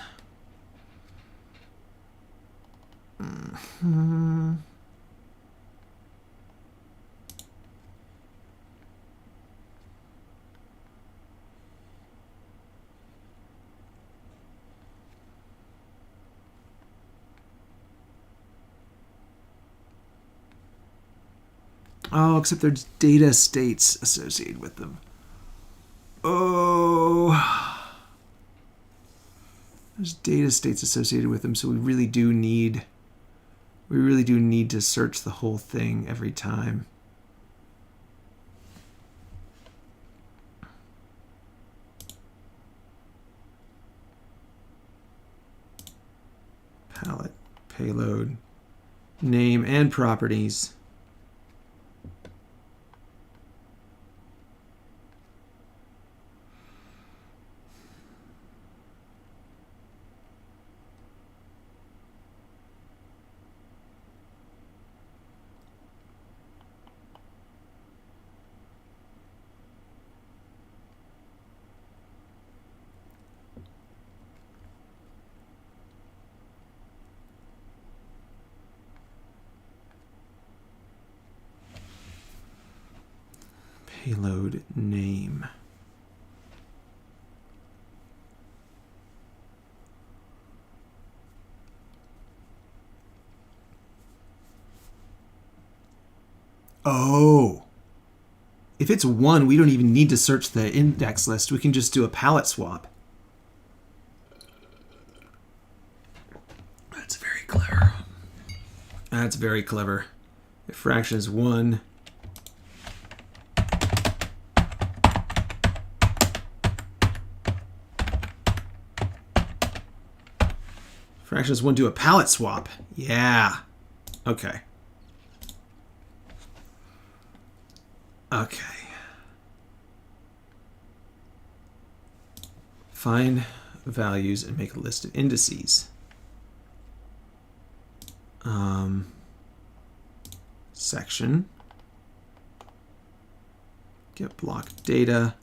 S1: Oh, except there's data states associated with them. Oh. There's data states associated with them, so we really do need We really do need to search the whole thing every time. Palette, payload, name, and properties. Payload name. Oh. If it's 1, we don't even need to search the index list. We can just do a palette swap. That's very clever. That's very clever. If fraction is 1, fraction is 1, do a palette swap. Yeah. Okay. Okay. Find values and make a list of indices. Section. Get block data.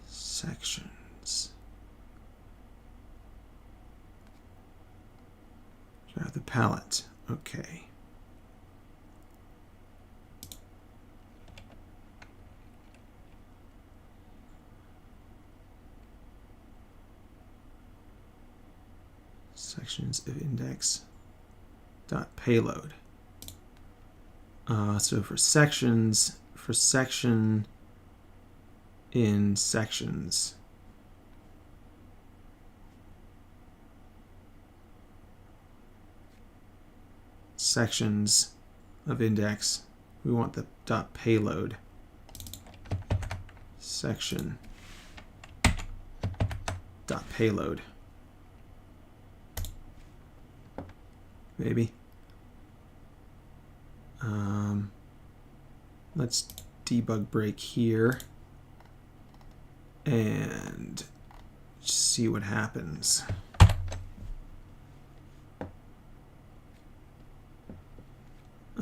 S1: Sections. Grab the palette. Okay. Sections of index dot payload. So for sections, for section in sections. Sections of index, we want the dot payload. Section dot payload. Maybe. Let's debug break here and see what happens.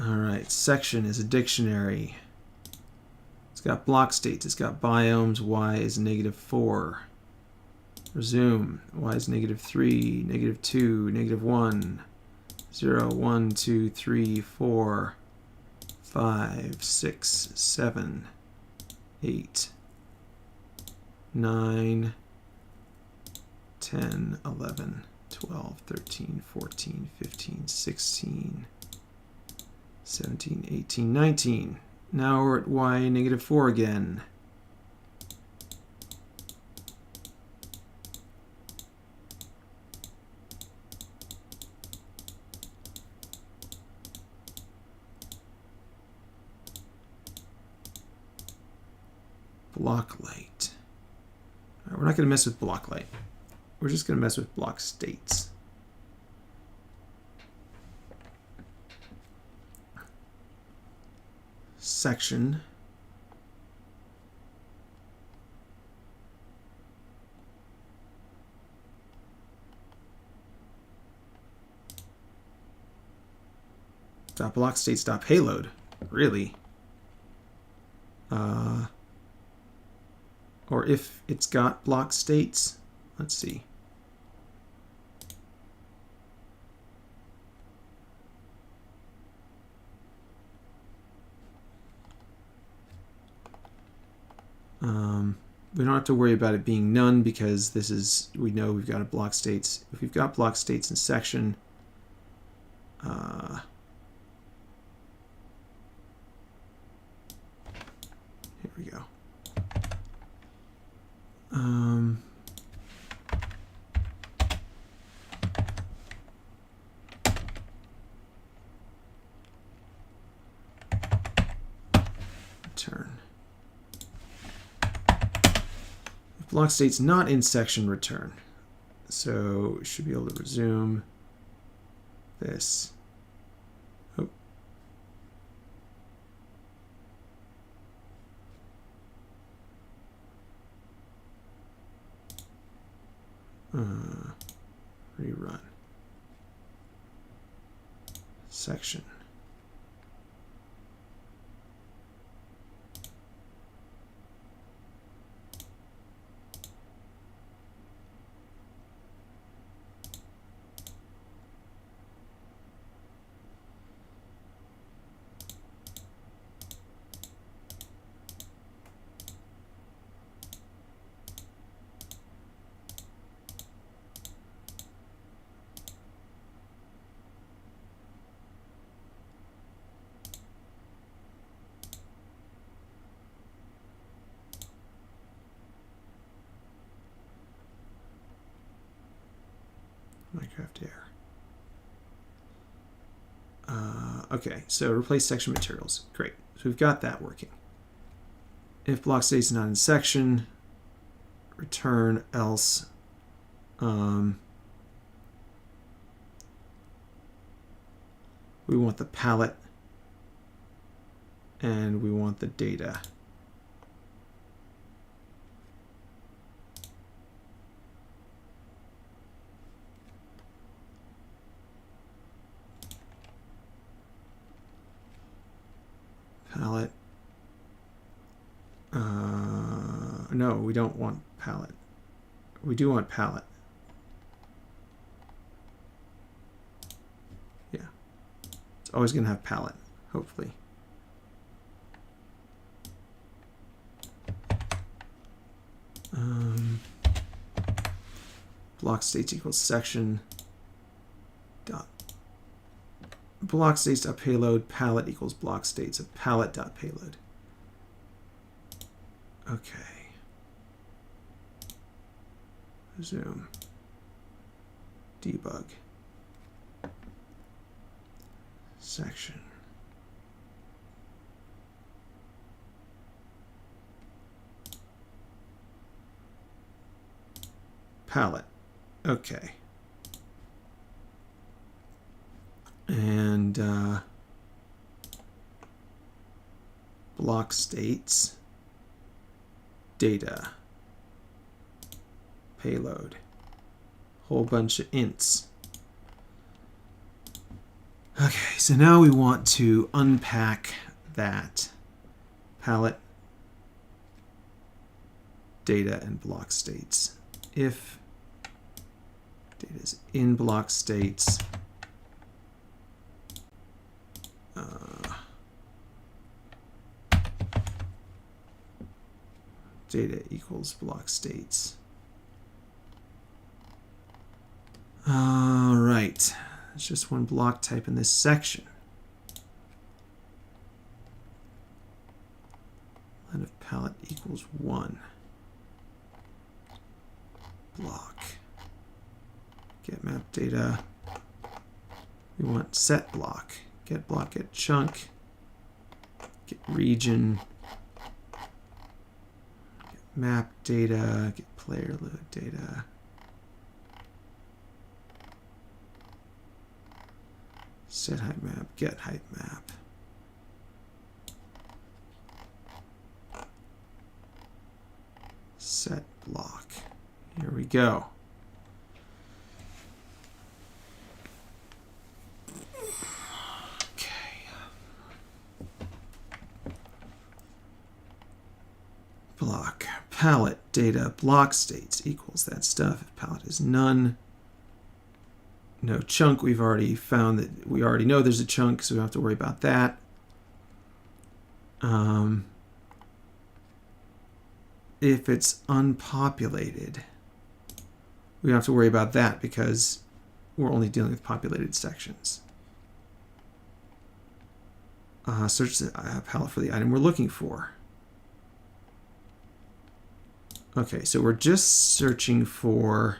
S1: All right, section is a dictionary. It's got block states, it's got biomes. Y is -4. Resume. Y is -3, -2, -1, 0, 1, 2, 3, 4, 5, 6, 7, 8, 9, 10, 11, 12, 13, 14, 15, 16, 17, 18, 19. Now we're at y -4 again. Block light. All right, we're not going to mess with block light. We're just going to mess with block states. Section. Dot block states dot payload. Really? Or if it's got block states, let's see. We don't have to worry about it being none because this is, we know we've got a block states. If we've got block states in section, we go. Return. If block state's not in section, return. So we should be able to resume this. Oh. Rerun. Section. Minecraft error. Okay, so replace section materials. Great. So we've got that working. If block state's not in section, return, else. We want the palette and we want the data. Palette. No, we don't want palette. We do want palette. Yeah. It's always going to have palette, hopefully. Block states equals section dot block states dot payload palette equals block states of palette dot payload. Okay. Resume. Debug. Section. Palette. Okay. And block states, data, payload, whole bunch of ints. Okay, so now we want to unpack that palette, data, and block states. If data is in block states, data equals block states. All right, there's just one block type in this section. Len of palette equals 1. Block. Get map data. We want set block. Get block, get chunk. Get region. Get map data. Get player load data. Set height map. Get height map. Set block. Here we go. Okay. Block. Palette data block states equals that stuff. If palette is none. No chunk. We've already found that we already know there's a chunk, so we don't have to worry about that. If it's unpopulated, we don't have to worry about that because we're only dealing with populated sections. Search the palette for the item we're looking for. Okay, so we're just searching for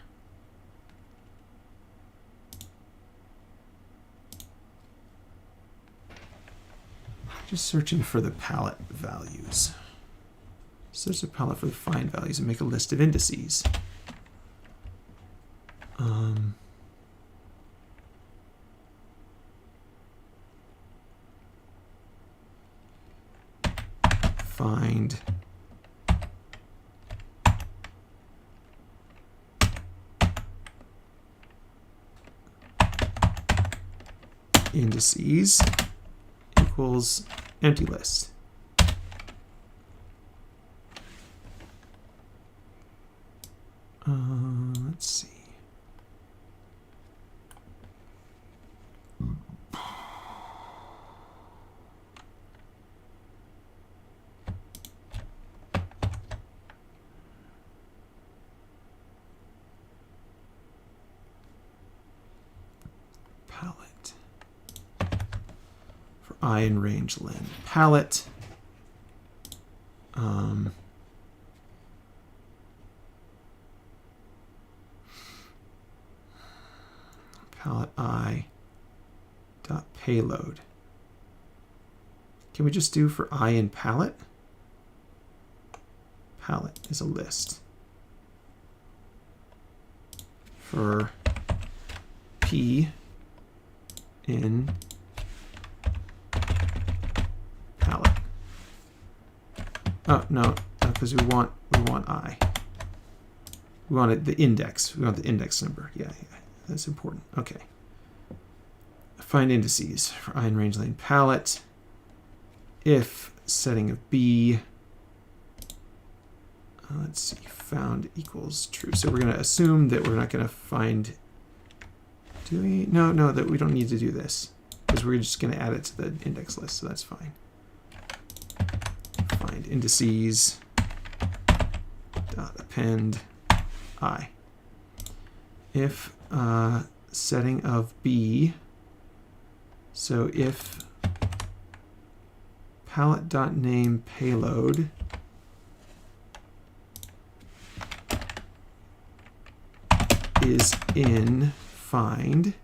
S1: the palette values. Search the palette for the find values and make a list of indices. Find indices equals empty list. Let's see. Palette. For I in range len. Palette. Palette I dot payload. Can we just do for I in palette? Palette is a list. For P in palette. Oh no, because we want I. We want the index. We want the index number. Yeah, that's important. Okay. Find indices for I in range len palette. If setting of B, let's see, found equals true. So we're going to assume that we're not going to find. Do we? No, that we don't need to do this because we're just going to add it to the index list. So that's fine. Find indices dot append I. If setting of B, so if palette.name payload is in find,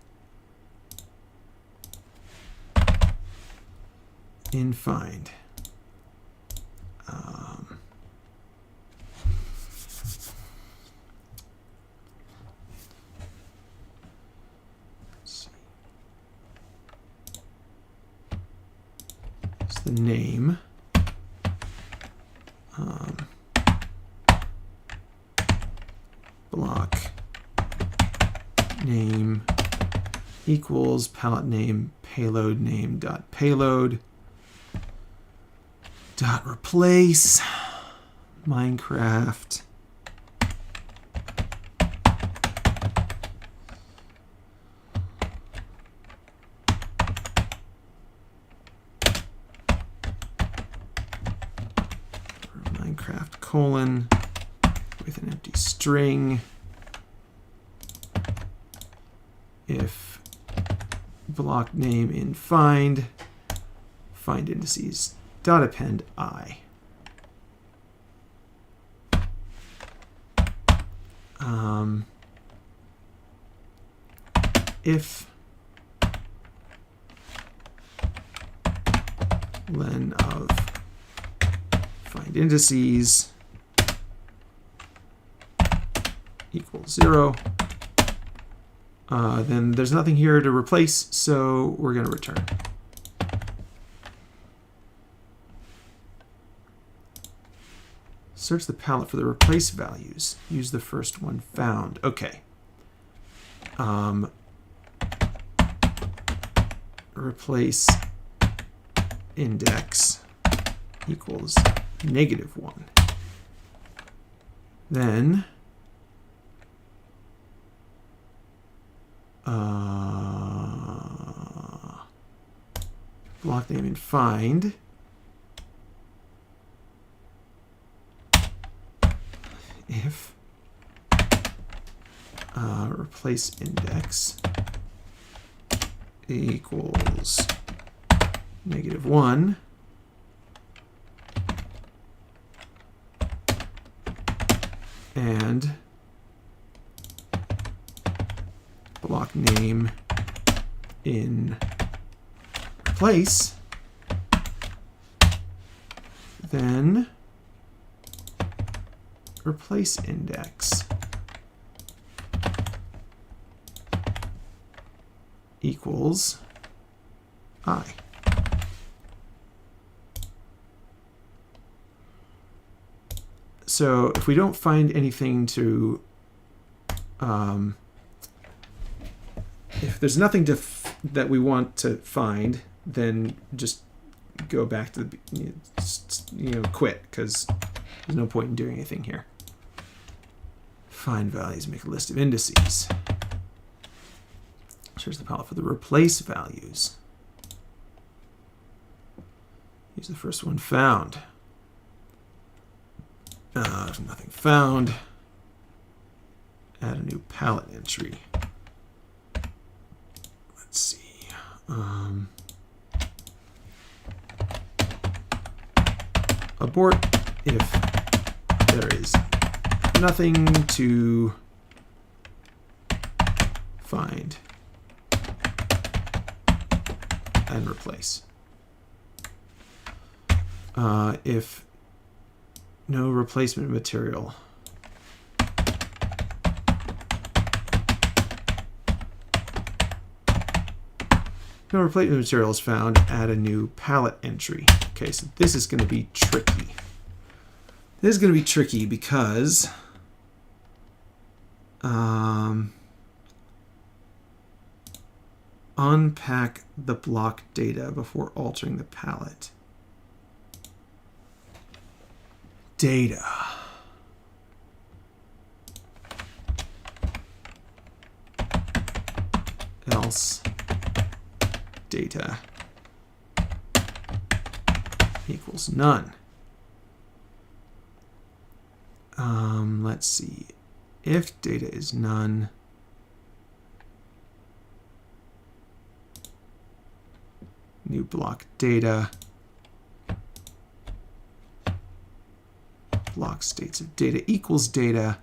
S1: the name, block name equals palette name payload name dot payload dot replace Minecraft colon with an empty string. If block name in find indices dot append I. If len of find indices equals 0, then there's nothing here to replace, so we're going to return. Search the palette for the replace values. Use the first one found. Okay. Replace index equals -1. Then block name in find if replace index equals -1, and block name in replace, then replace index equals I. So if we don't find anything to, if there's nothing that we want to find, then just go back to the, quit, because there's no point in doing anything here. Find values, make a list of indices. Here's the palette for the replace values. Use the first one found. Nothing found. Add a new palette entry. Let's see. Abort if there is nothing to find and replace. If no replacement material, is found, add a new palette entry. Okay, so this is going to be tricky. This is going to be tricky because unpack the block data before altering the palette. Data. Else data equals none. Let's see. If data is none, new block data, block states of data equals data.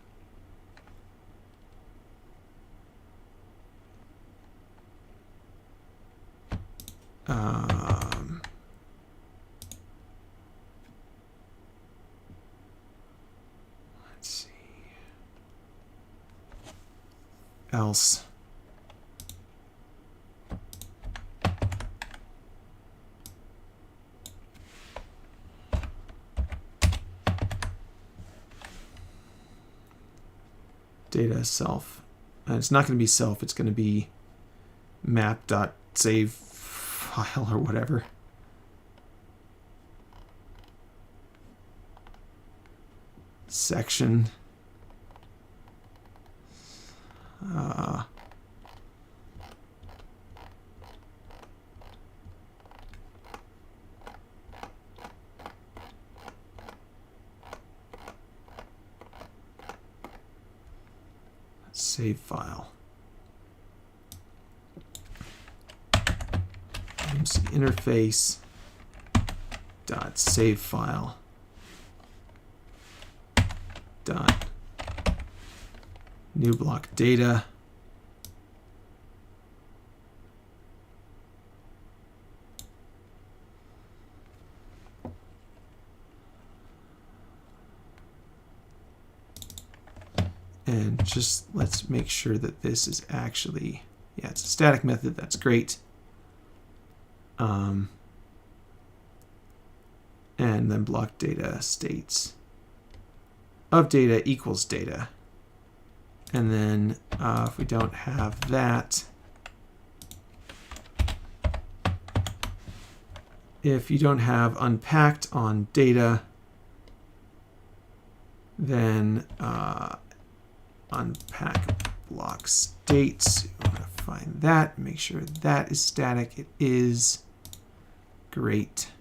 S1: Let's see. Else. Data self. And it's not going to be self, it's going to be map.save file or whatever. Section. Save file. MC interface dot save file dot new block data and just let's make sure that this is actually, yeah, it's a static method. That's great. And then block data states of data equals data. And then if we don't have that, if you don't have unpacked on data, then unpack block states. I'm going to find that, make sure that is static. It is. Great.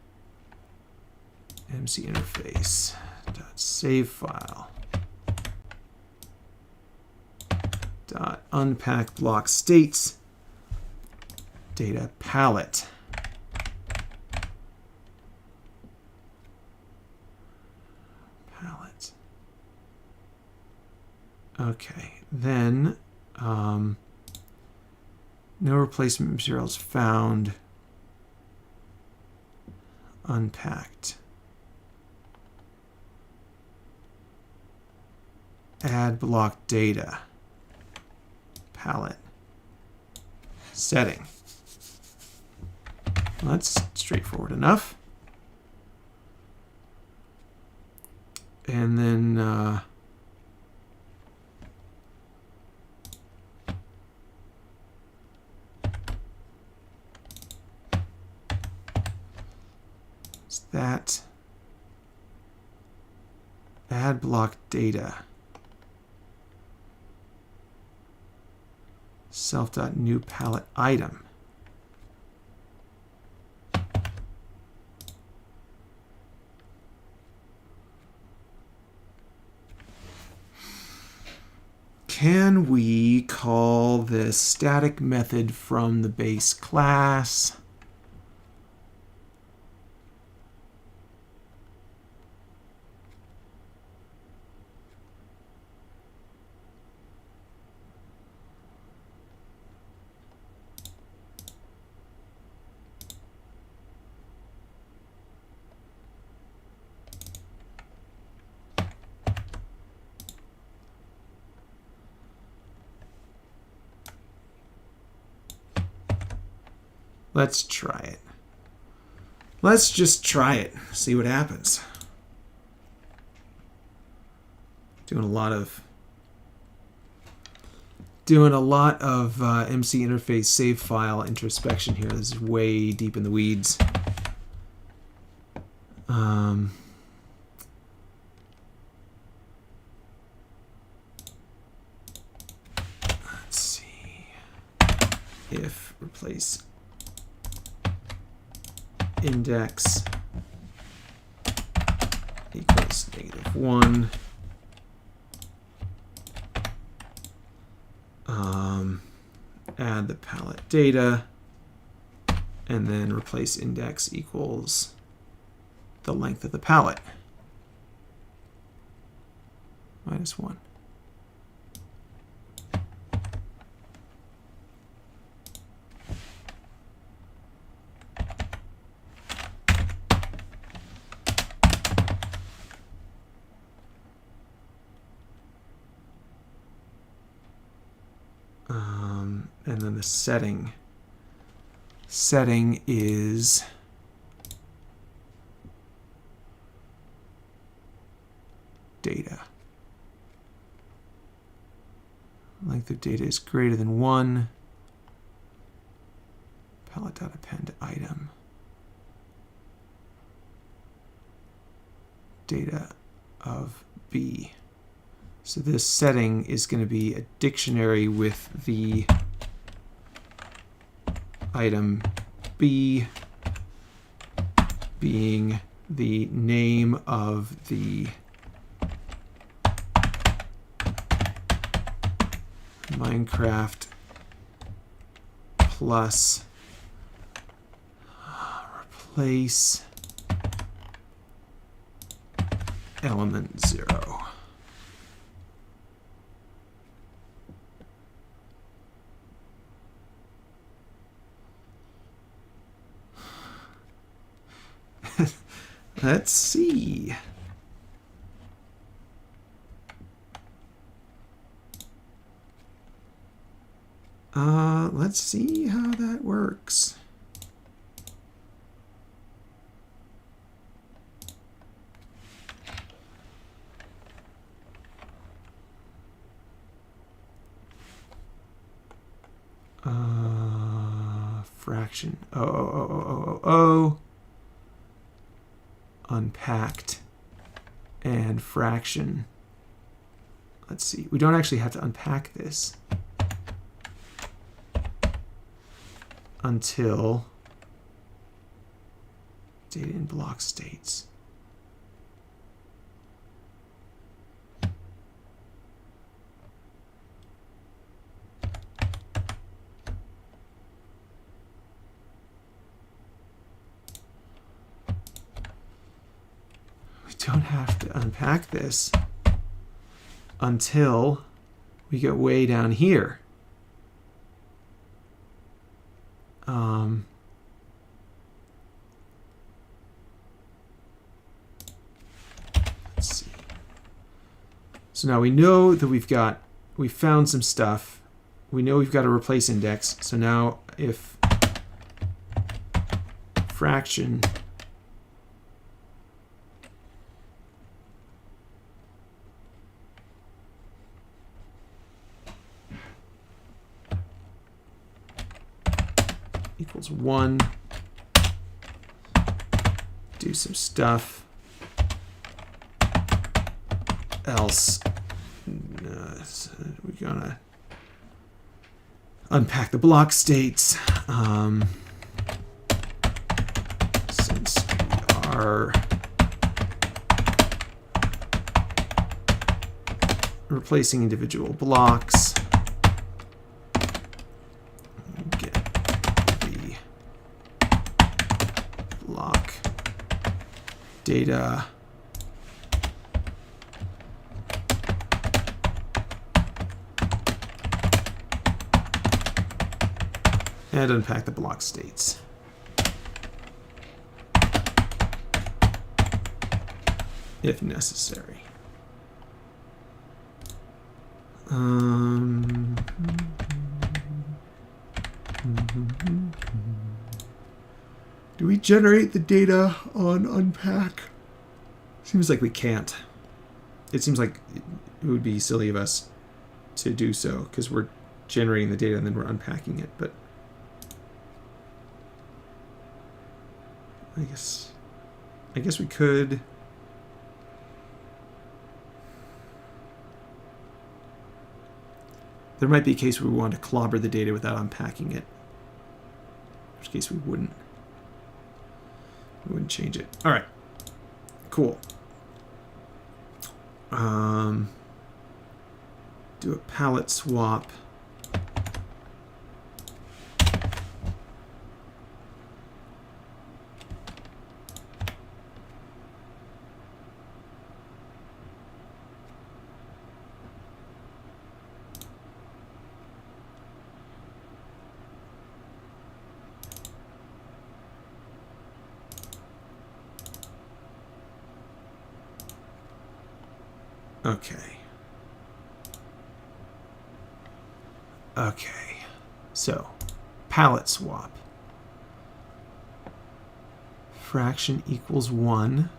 S1: MC interface dot save file dot unpack block states data palette. Palette. Okay, then no replacement materials found. Unpacked. Add block data. Palette. Setting. Well, that's straightforward enough. And then that add block data self.new palette item. Can we call this static method from the base class? Let's try it. Let's just try it. See what happens. Doing a lot of MC interface save file introspection here. This is way deep in the weeds. Let's see. If replace index equals -1. Add the palette data, and then replace index equals the length of the palette. -1. And then the setting is data. Length of data is greater than 1. Palette.append item. Data of B. So this setting is going to be a dictionary with the item B being the name of the Minecraft plus replace element 0. Let's see. Let's see how that works. Fraction. Unpacked and fraction. Let's see. We don't actually have to unpack this until data in block states. We don't have to unpack this until we get way down here. Let's see. So now we know that we found some stuff. We know we've got a replace index. So now if fraction equals 1, do some stuff, else we're gonna unpack the block states. Since we are replacing individual blocks, get the block data and unpack the block states. If necessary. Do we generate the data on unpack? Seems like we can't. It seems like it would be silly of us to do so because we're generating the data and then we're unpacking it, but I guess we could. There might be a case where we want to clobber the data without unpacking it. In which case we wouldn't change it. All right, cool. Do a palette swap. Okay, so palette swap. Fraction equals 1.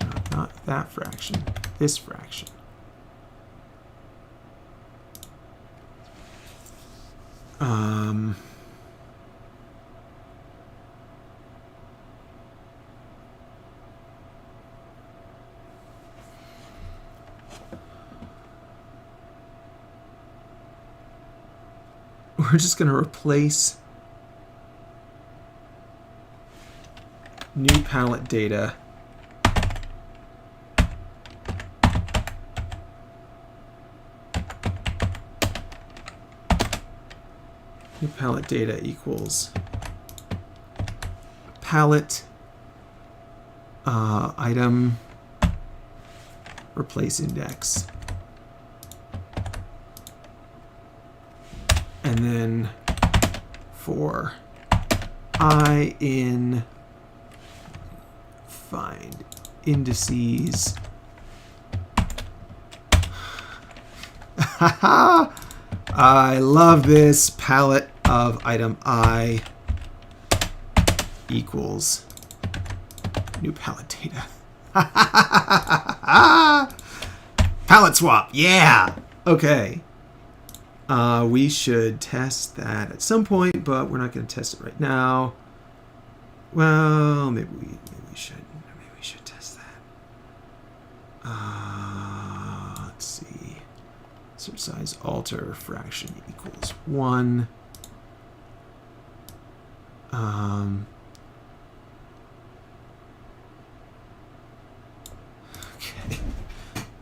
S1: No, not that fraction, this fraction. We're just going to replace new palette data equals palette item replace index. And then for I in find indices. I love this. Palette of item I equals new palette data. Palette swap. Yeah. Okay. We should test that at some point, but we're not going to test it right now. Well, maybe we should. Maybe we should test that. Let's see. Search size alter fraction equals 1.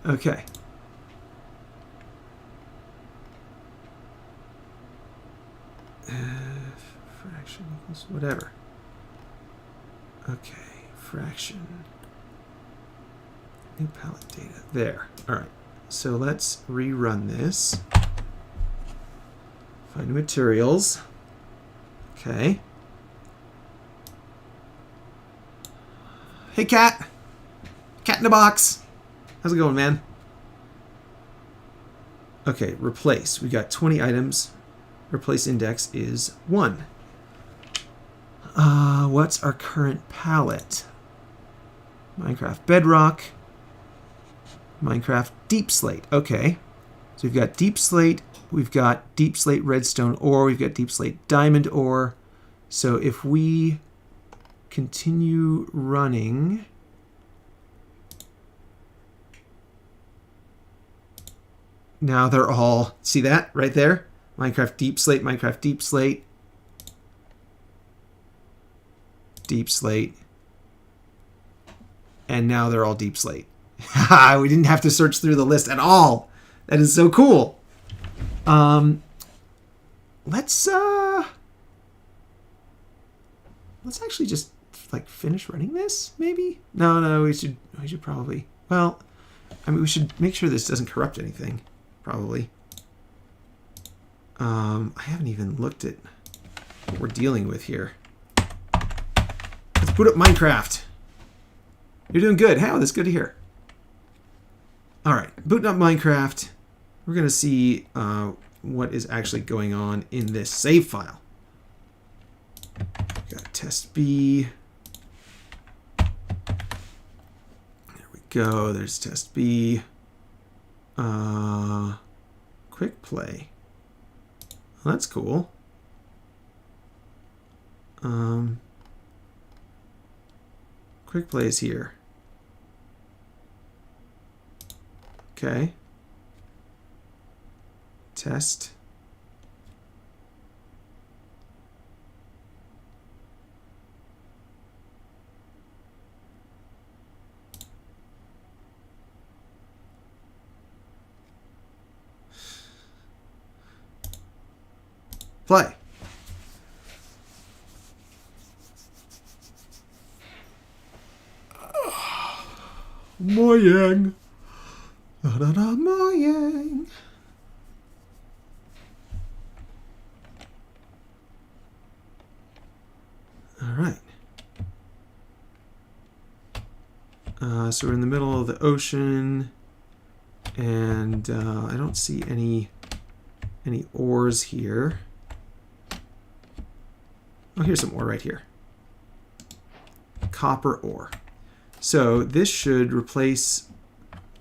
S1: Okay. Fraction equals whatever. Okay, fraction. New palette data. There. All right. So let's rerun this. Find materials. Okay. Hey, cat. Cat in a box. How's it going, man? Okay, replace. We got 20 items. Replace index is 1. What's our current palette? Minecraft Bedrock. Minecraft Deep Slate. Okay. So we've got Deep Slate. We've got Deep Slate Redstone ore. We've got Deep Slate Diamond ore. So if we continue running... Now they're all... See that right there? Minecraft Deep Slate, Minecraft Deep Slate. Deep Slate. And now they're all Deep Slate. We didn't have to search through the list at all. That is so cool. Let's actually just like finish running this, maybe? No, we should probably. Well, I mean, we should make sure this doesn't corrupt anything. Probably. I haven't even looked at what we're dealing with here. Let's boot up Minecraft. You're doing good. How? That's good to hear. All right, booting up Minecraft. We're going to see what is actually going on in this save file. Got test B. There we go. There's test B. Quick play. Well, that's cool. Quick play is here. Okay. Test. Play. Mojang. Da-da-da, Mojang. All right. So we're in the middle of the ocean, and I don't see any ores here. Oh, here's some ore right here. Copper ore. So this should replace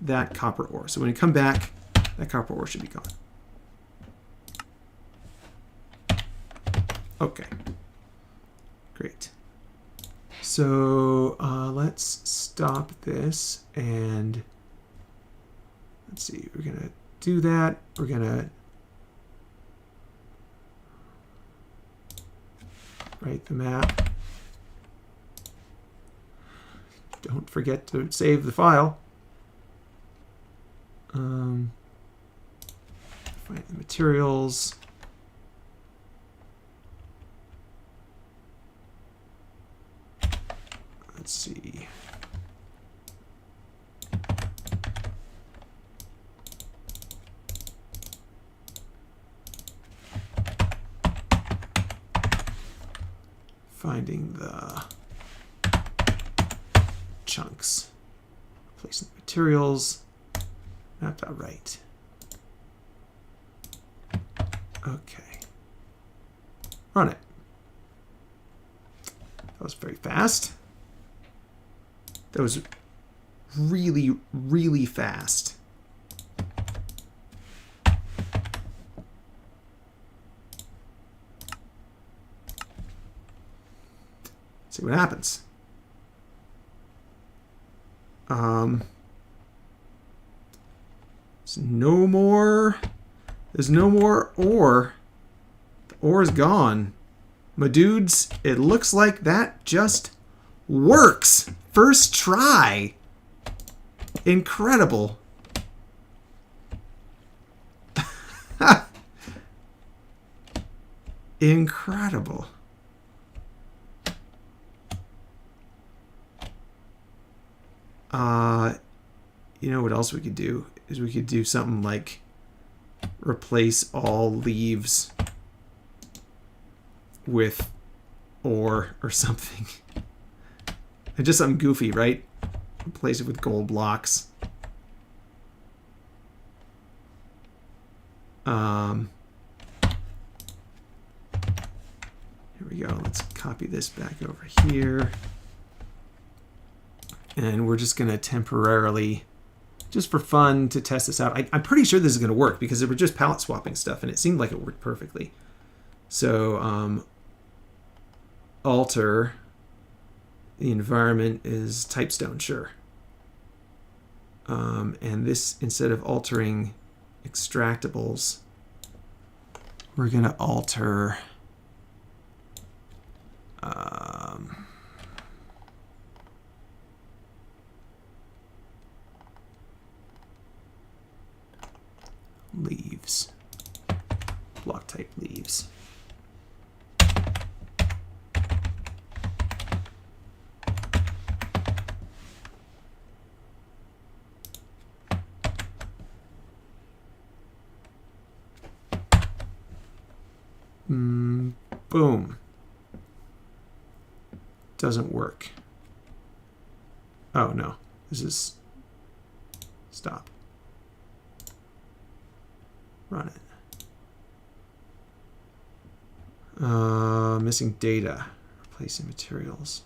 S1: that copper ore. So when you come back, that copper ore should be gone. Okay. Great. So let's stop this and let's see. We're going to do that. We're going to write the map. Don't forget to save the file. Find the materials. Let's see. Finding the chunks. Placing the materials. Mapped out right. Okay. Run it. That was very fast. That was really, really fast. See what happens. There's no more ore. The ore is gone. My dudes, it looks like that just works. First try. Incredible. Incredible. You know what else we could do? Is we could do something like replace all leaves with or something. And just something goofy, right? Replace it with gold blocks. Here we go. Let's copy this back over here. And we're just going to temporarily, just for fun, to test this out. I'm pretty sure this is going to work because they were just palette swapping stuff and it seemed like it worked perfectly. So alter the environment is typestone, sure. And this, instead of altering extractables, we're going to alter leaves, block type leaves. Boom. Doesn't work. Oh no, this is, stop. Run it. Missing data. Replacing materials.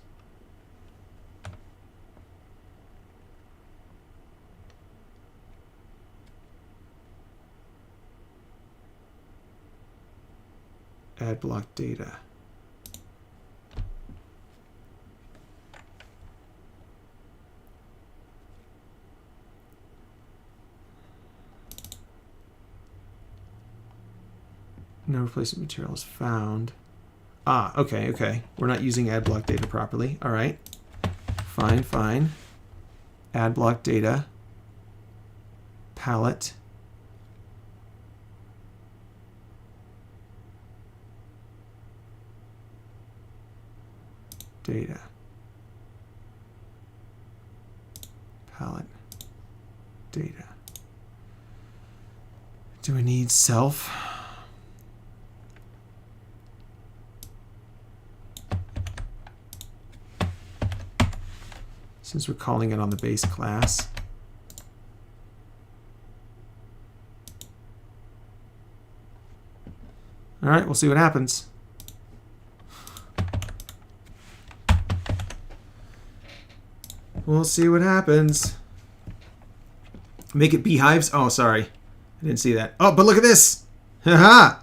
S1: Add block data. No replacement materials found. Ah, okay. We're not using add block data properly. All right. Fine. Add block data. Palette. Data. Palette. Data. Do we need self? Since we're calling it on the base class. All right, we'll see what happens. We'll see what happens. Make it beehives. Oh, sorry. I didn't see that. Oh, but look at this. Ha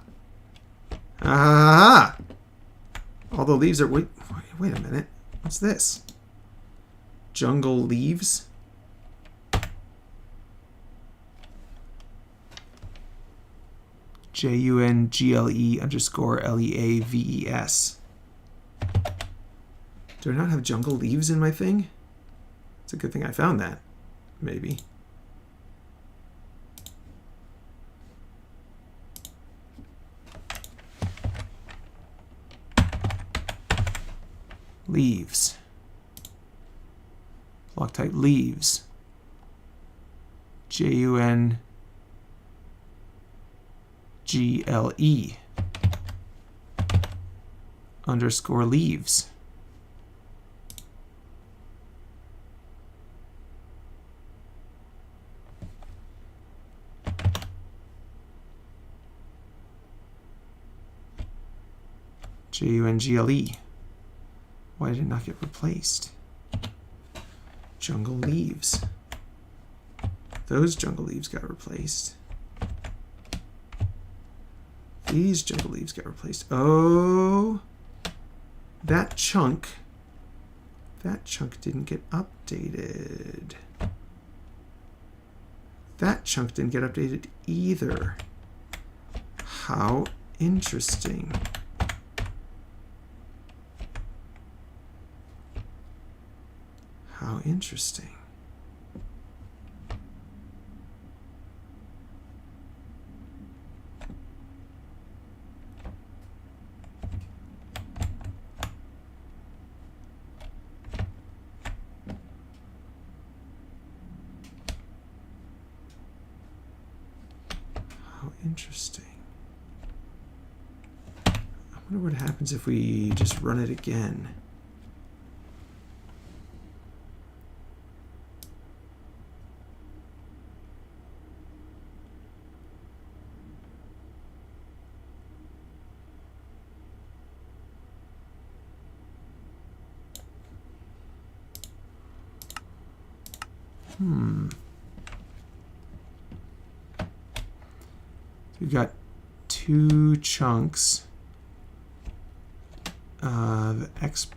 S1: ha. All the leaves are... Wait a minute. What's this? Jungle leaves? JUNGLE_LEAVES. Do I not have jungle leaves in my thing? It's a good thing I found that. Maybe. Leaves. Block type leaves. JUNGLE underscore leaves. JUNGLE. Why did it not get replaced? Jungle leaves. Those jungle leaves got replaced. These jungle leaves got replaced. Oh, that chunk didn't get updated. That chunk didn't get updated either. How interesting. How interesting. Interesting. I wonder what happens if we just run it again. We've got two chunks of x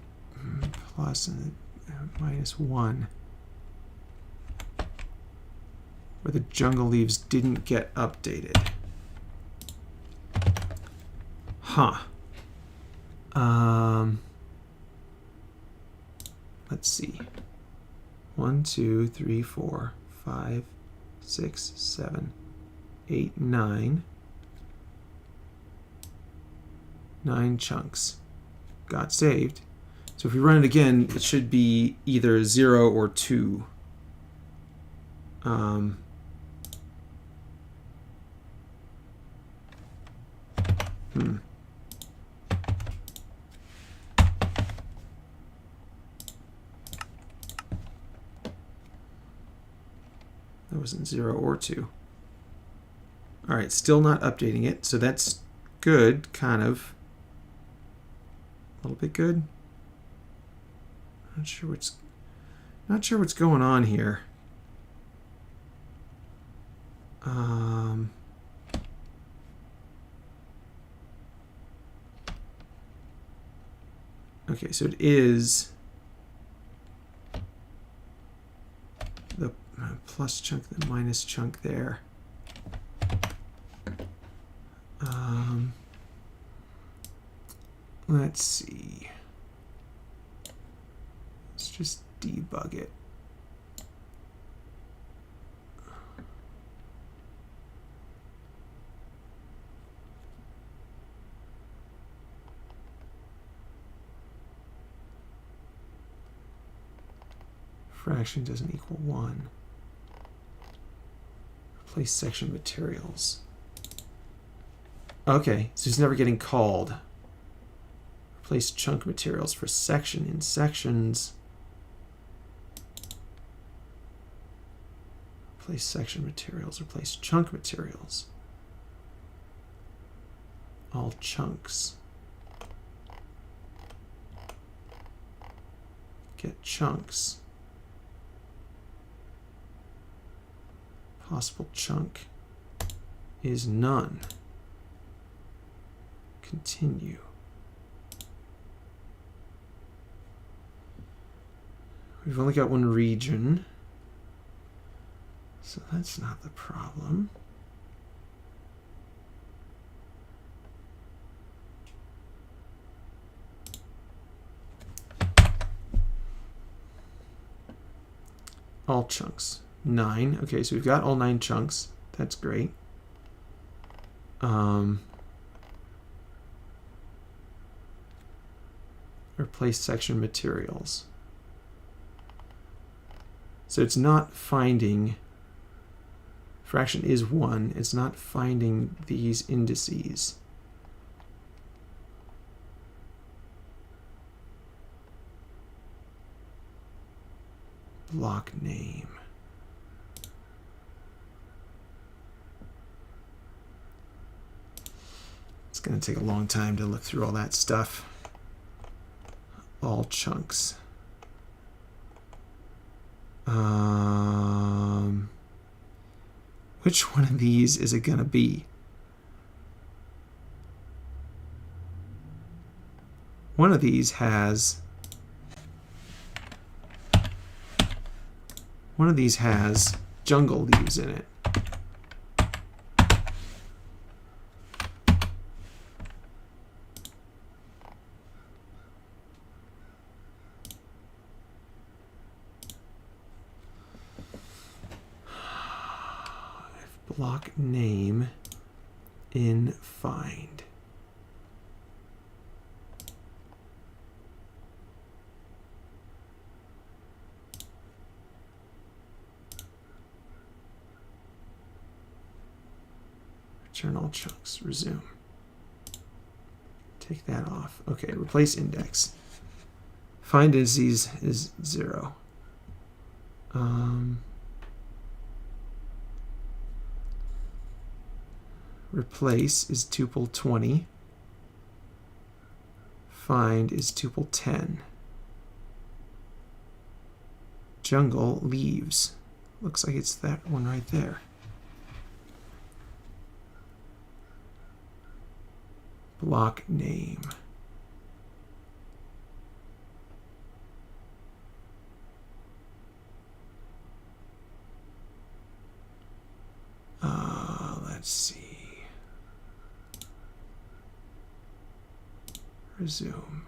S1: plus and minus 1 where the jungle leaves didn't get updated. Huh. Let's see. 1, 2, 3, 4, 5, 6, 7, 8, 9. 9 chunks got saved. So if we run it again, it should be either 0 or 2. That wasn't 0 or 2. All right, still not updating it, so that's good, kind of. A little bit good. Not sure what's going on here. Okay, so it is the plus chunk, the minus chunk there. Let's see. Let's just debug it. Fraction doesn't equal 1. Replace section materials. Okay, so it's never getting called. Replace chunk materials for section in sections. Replace section materials, replace chunk materials. All chunks. Get chunks. Possible chunk is none. Continue. We've only got one region, so that's not the problem. All chunks. 9. Okay, so we've got all 9 chunks. That's great. Replace section materials. So it's not finding, fraction is 1, it's not finding these indices. Block name. It's going to take a long time to look through all that stuff. All chunks. Which one of these is it going to be? One of these has jungle leaves in it. Block name in find. Return all chunks. Resume. Take that off. Okay, replace index. Find indices is 0. Replace is tuple 20. Find is tuple 10. Jungle leaves. Looks like it's that one right there. Block name. Let's see. Resume.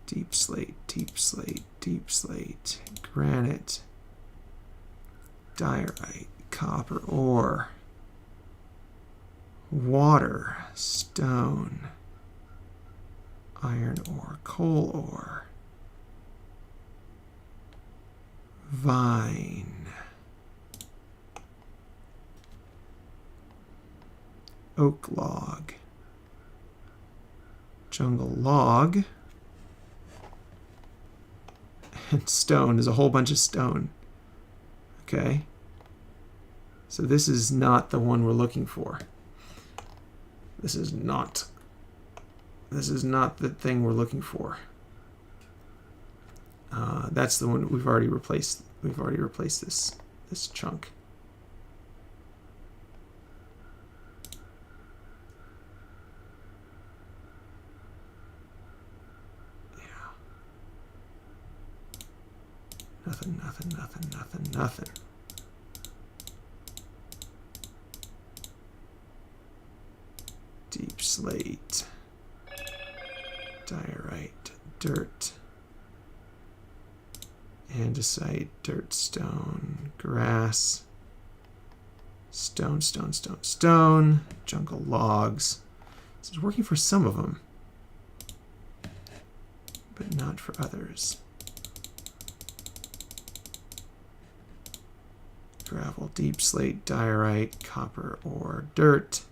S1: Deep slate, deep slate, deep slate, granite, diorite, copper ore, water, stone, iron ore, coal ore, vine, oak log, jungle log, and stone. There's a whole bunch of stone. Okay. So this is not the one we're looking for. This is not the thing we're looking for. That's the one we've already replaced. We've already replaced this chunk. Nothing, nothing, nothing, nothing, nothing. Deep slate. Diorite. Dirt. Andesite. Dirt. Stone. Grass. Stone, stone, stone, stone. Jungle logs. This is working for some of them, but not for others. Gravel, deep slate, diorite, copper ore, dirt.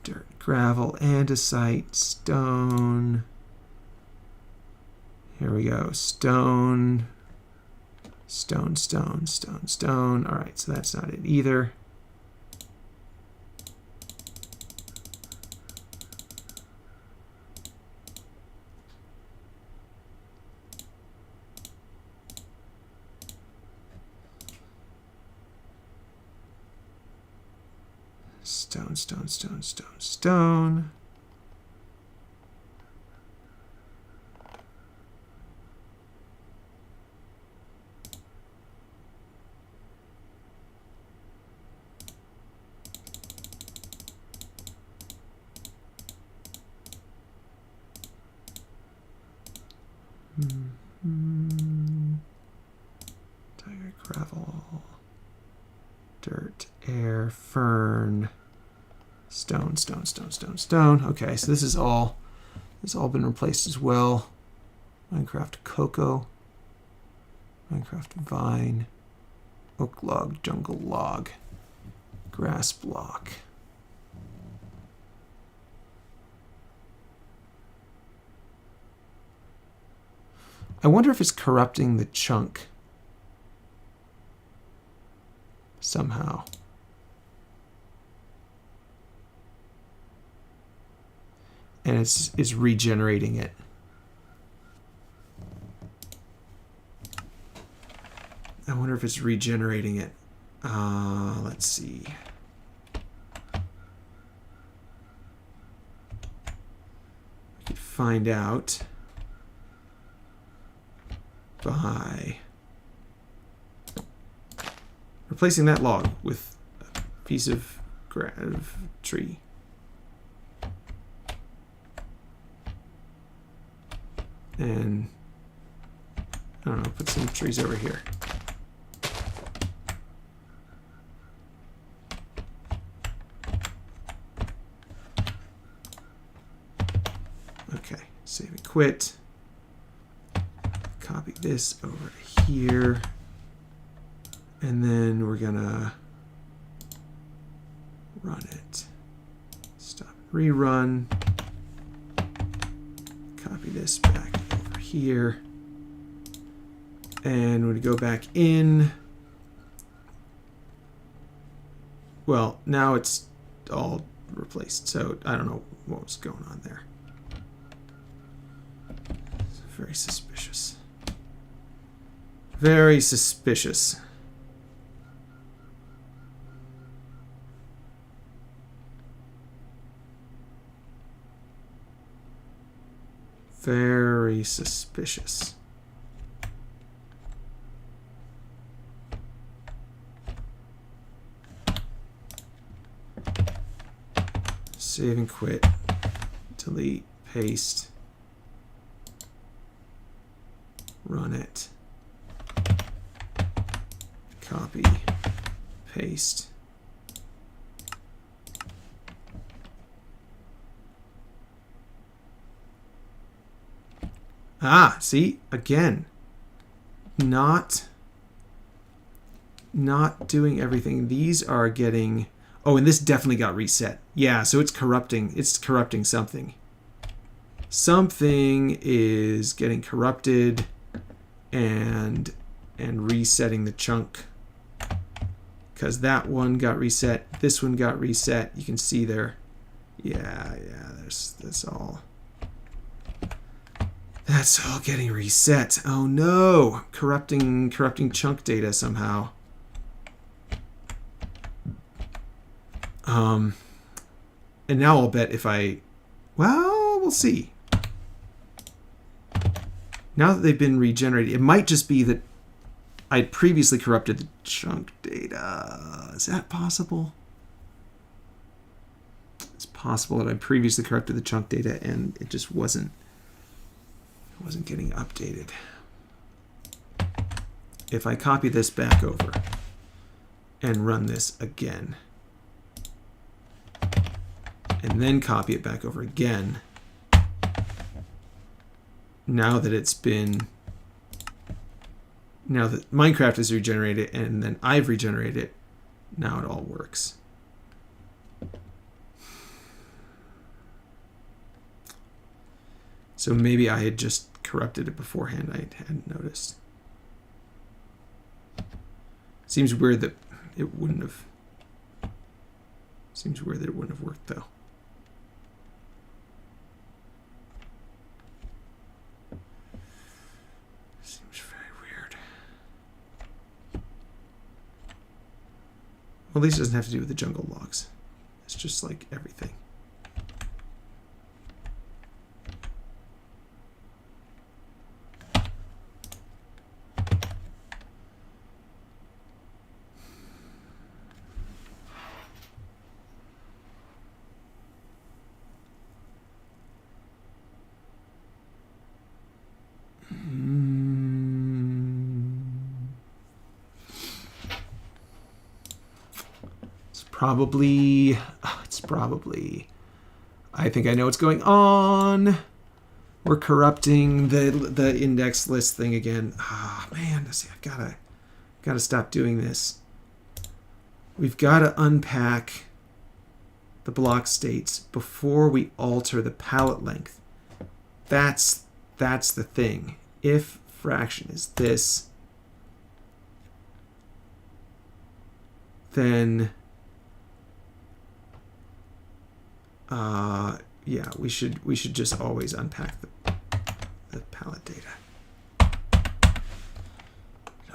S1: Dirt, gravel, andesite, stone. Here we go. Stone. Stone, stone, stone, stone. All right, so that's not it either. Stone, stone, stone, stone, stone. Tiger, gravel, dirt, air, fern, stone, stone, stone, stone, stone. Okay, so this has all been replaced as well. Minecraft cocoa, Minecraft vine, oak log, jungle log, grass block. I wonder if it's corrupting the chunk somehow. And it's regenerating it. I wonder if it's regenerating it. Let's see. I could find out by replacing that log with a piece of tree. And I don't know, put some trees over here. quit. Copy this over to here. And then we're gonna run it. Stop, rerun. Copy this back over here. And when we go back in, well, now it's all replaced. So I don't know what was going on there. It's very suspicious. Very suspicious. Very suspicious. Save and quit. Delete, paste. Run it. Copy, paste. Ah, see, again, not doing everything. These are getting, oh, and this definitely got reset. Yeah, so it's corrupting something. Something is getting corrupted and resetting the chunk. Because that one got reset, this one got reset. You can see there. Yeah, there's this all. That's all getting reset. Oh no! Corrupting chunk data somehow. And now I'll bet if I, well, we'll see. Now that they've been regenerated, it might just be that I'd previously corrupted the chunk data. Is that possible? It's possible that I previously corrupted the chunk data and it just wasn't getting updated. If I copy this back over and run this again, and then copy it back over again, now that Minecraft is regenerated and then I've regenerated it, now it all works. So maybe I had just corrupted it beforehand. I hadn't noticed. Seems weird that it wouldn't have. Seems weird that it wouldn't have worked though. Seems very weird. Well, at least it doesn't have to do with the jungle logs. It's just like everything. It's probably, I think I know what's going on. We're corrupting the index list thing again. Ah, man, see, I've gotta stop doing this. We've got to unpack the block states before we alter the palette length. That's the thing. If fraction is this, then yeah, we should just always unpack the palette data.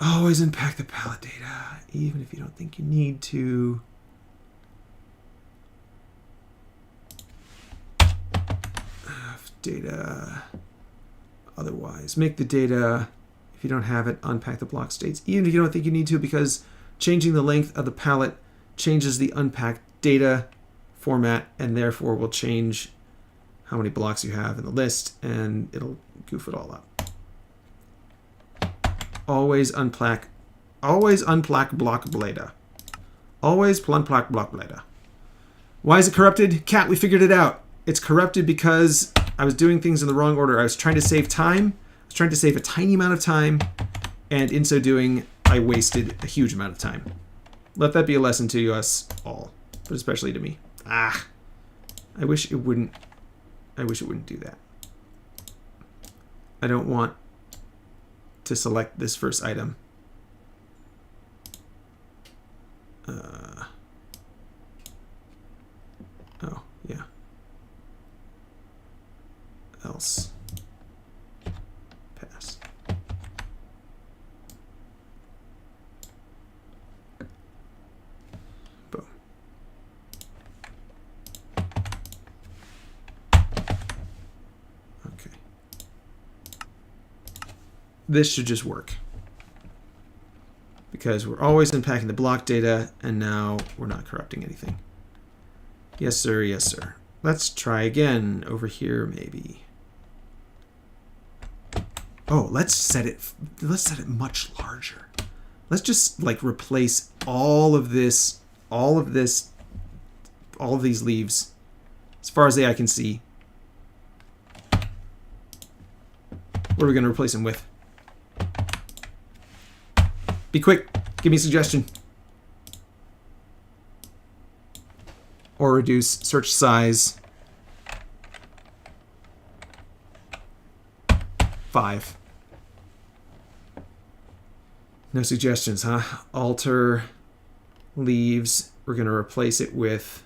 S1: Always unpack the palette data, even if you don't think you need to. Data. Otherwise, make the data, if you don't have it, unpack the block states, even if you don't think you need to, because changing the length of the palette changes the unpacked data format and therefore will change how many blocks you have in the list and it'll goof it all up. Always unpack block data. Always unpack block data. Why is it corrupted? Cat, we figured it out. It's corrupted because I was doing things in the wrong order. I was trying to save time. I was trying to save a tiny amount of time. And in so doing, I wasted a huge amount of time. Let that be a lesson to us all, but especially to me. I wish it wouldn't do that. I don't want to select this first item. Oh, yeah. Else. Pass. Boom. Okay. This should just work. Because we're always unpacking the block data, and now we're not corrupting anything. Yes, sir. Yes, sir. Let's try again over here, maybe. Oh, let's set it much larger. Let's just like replace all of these leaves as far as the eye can see. What are we going to replace them with? Be quick. Give me a suggestion. OreReduce, search size. 5. No suggestions, huh? Alter leaves. We're going to replace it with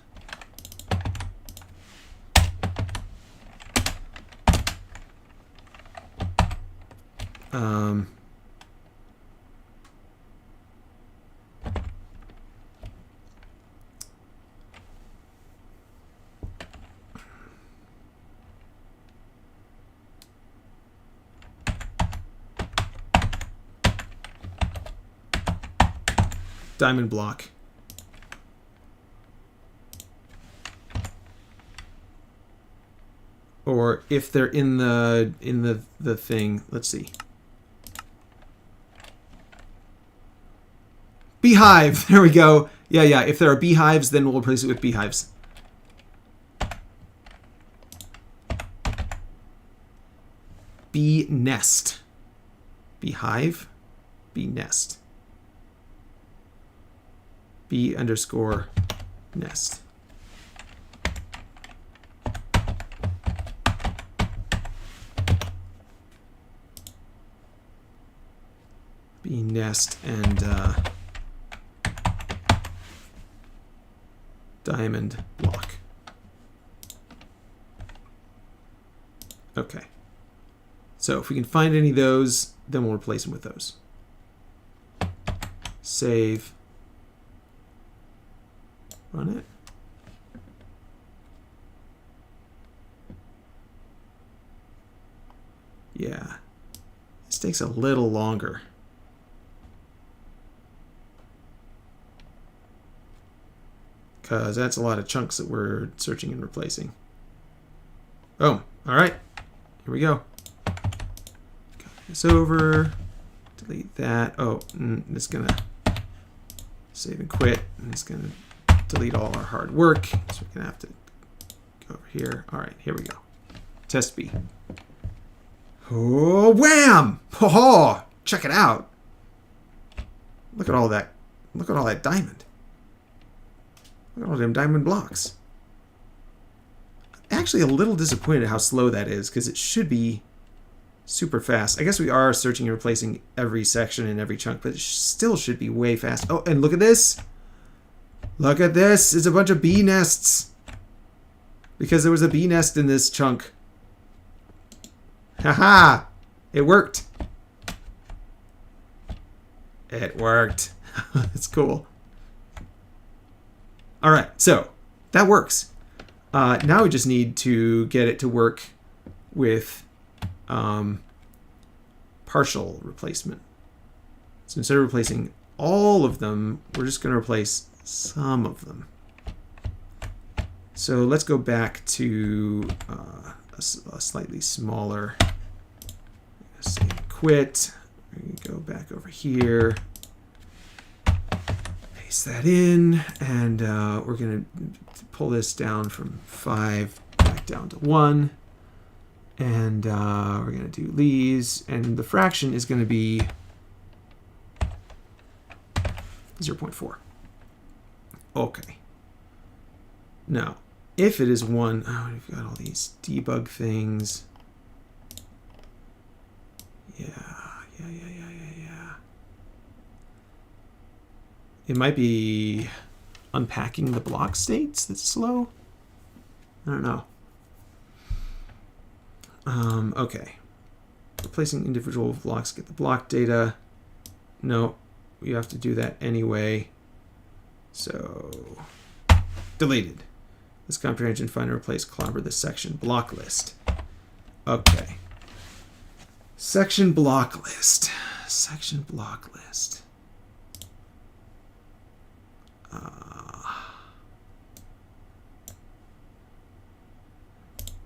S1: diamond block. Or if they're in the thing, let's see. Beehive. There we go. Yeah. If there are beehives, then we'll replace it with beehives. Bee nest. Beehive. Bee nest. Bee underscore nest. Bee nest and diamond block. Okay. So if we can find any of those, then we'll replace them with those. Save. Run it. Yeah. This takes a little longer. Because that's a lot of chunks that we're searching and replacing. Oh, all right. Here we go. Copy this over. Delete that. Oh, it's going to save and quit. And it's going to delete all our hard work. So we're going to have to go over here. All right, here we go. Test B. Oh, wham! Oh, check it out. Look at all that. Look at all that diamond. Look at all them diamond blocks. Actually, a little disappointed how slow that is because it should be super fast. I guess we are searching and replacing every section and every chunk, but it still should be way fast. Oh, and look at this. Look at this. It's a bunch of bee nests. Because there was a bee nest in this chunk. Haha! It worked. It worked. It's cool. All right, so that works. Now we just need to get it to work with partial replacement. So instead of replacing all of them, we're just going to replace some of them. So let's go back to a slightly smaller. Save and quit. We go back over here. Paste that in, and we're going to pull this down from 5 back down to 1. And we're going to do these, and the fraction is going to be 0.4. Okay. Now, if it is 1, oh, we've got all these debug things. Yeah. It might be unpacking the block states that's slow. I don't know. Okay. Replacing individual blocks, get the block data. No, we have to do that anyway. So, deleted. This comprehension, find and replace, clobber the section block list. Okay. Section block list. Section block list.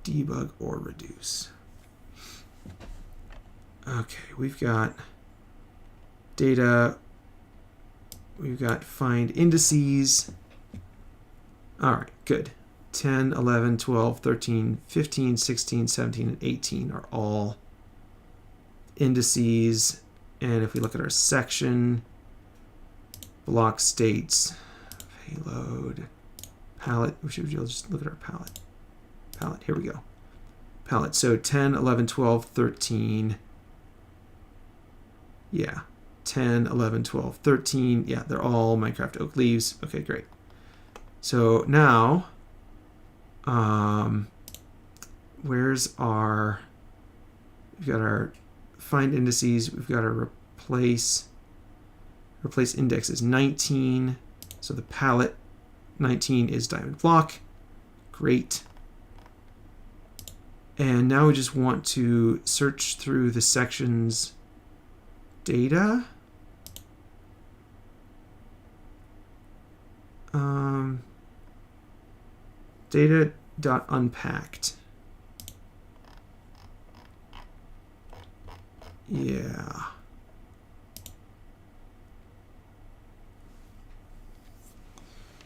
S1: Debug or reduce. Okay, we've got data. We've got find indices. All right, good. 10, 11, 12, 13, 15, 16, 17, and 18 are all indices. And if we look at our section, block states, payload, palette, we should just look at our palette. Palette, here we go. Palette, so 10, 11, 12, 13. Yeah, 10, 11, 12, 13. Yeah, they're all Minecraft oak leaves. Okay, great. So now, where's our, we've got our find indices, we've got our replace index is 19. So the palette 19 is diamond block. Great. And now we just want to search through the sections data. Data.unpacked. Yeah.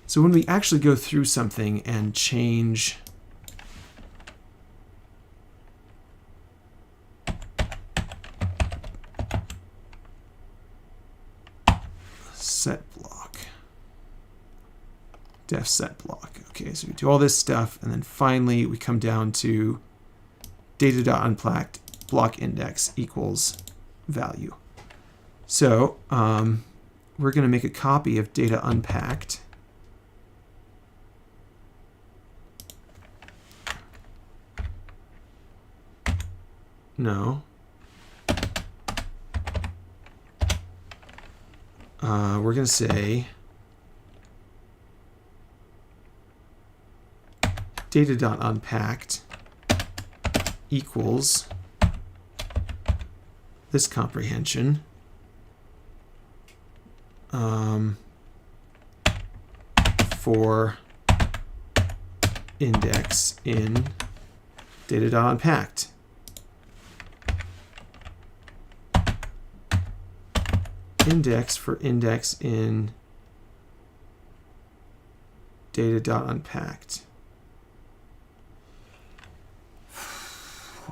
S1: So when we actually go through something and change set block, def set block. Okay, so we do all this stuff, and then finally we come down to data.unpacked block index equals value. So we're going to make a copy of data unpacked. No. We're going to say data.unpacked equals this comprehension for index in data.unpacked. Index for index in data.unpacked.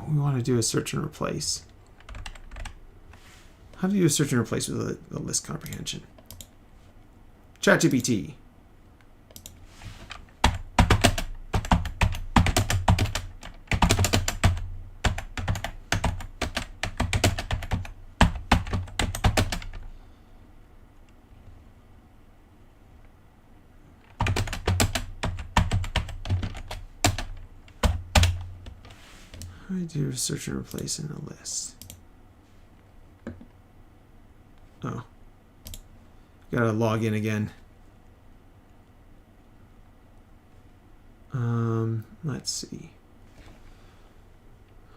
S1: We want to do a search and replace. How do you do a search and replace with a list comprehension? ChatGPT. How do I do search and replace in a list? Oh. Gotta log in again. Let's see.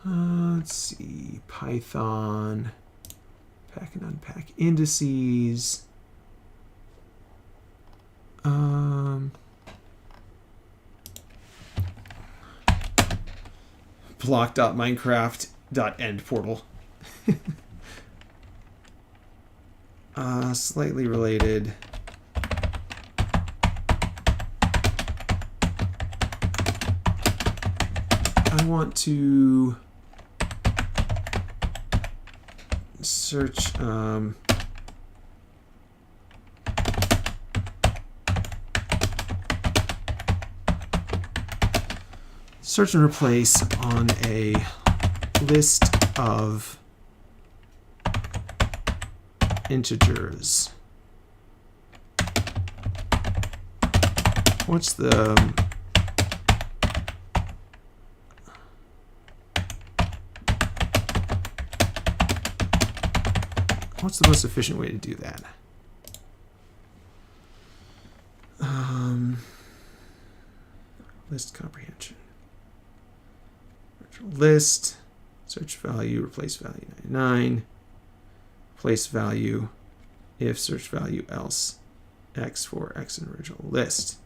S1: Let's see. Python. Pack and unpack indices. Block.minecraft.end portal. Slightly related. I want to search search and replace on a list of integers. What's the most efficient way to do that? List comprehension. Virtual list, search value, replace value 99, replace value if search value else x for x in original list.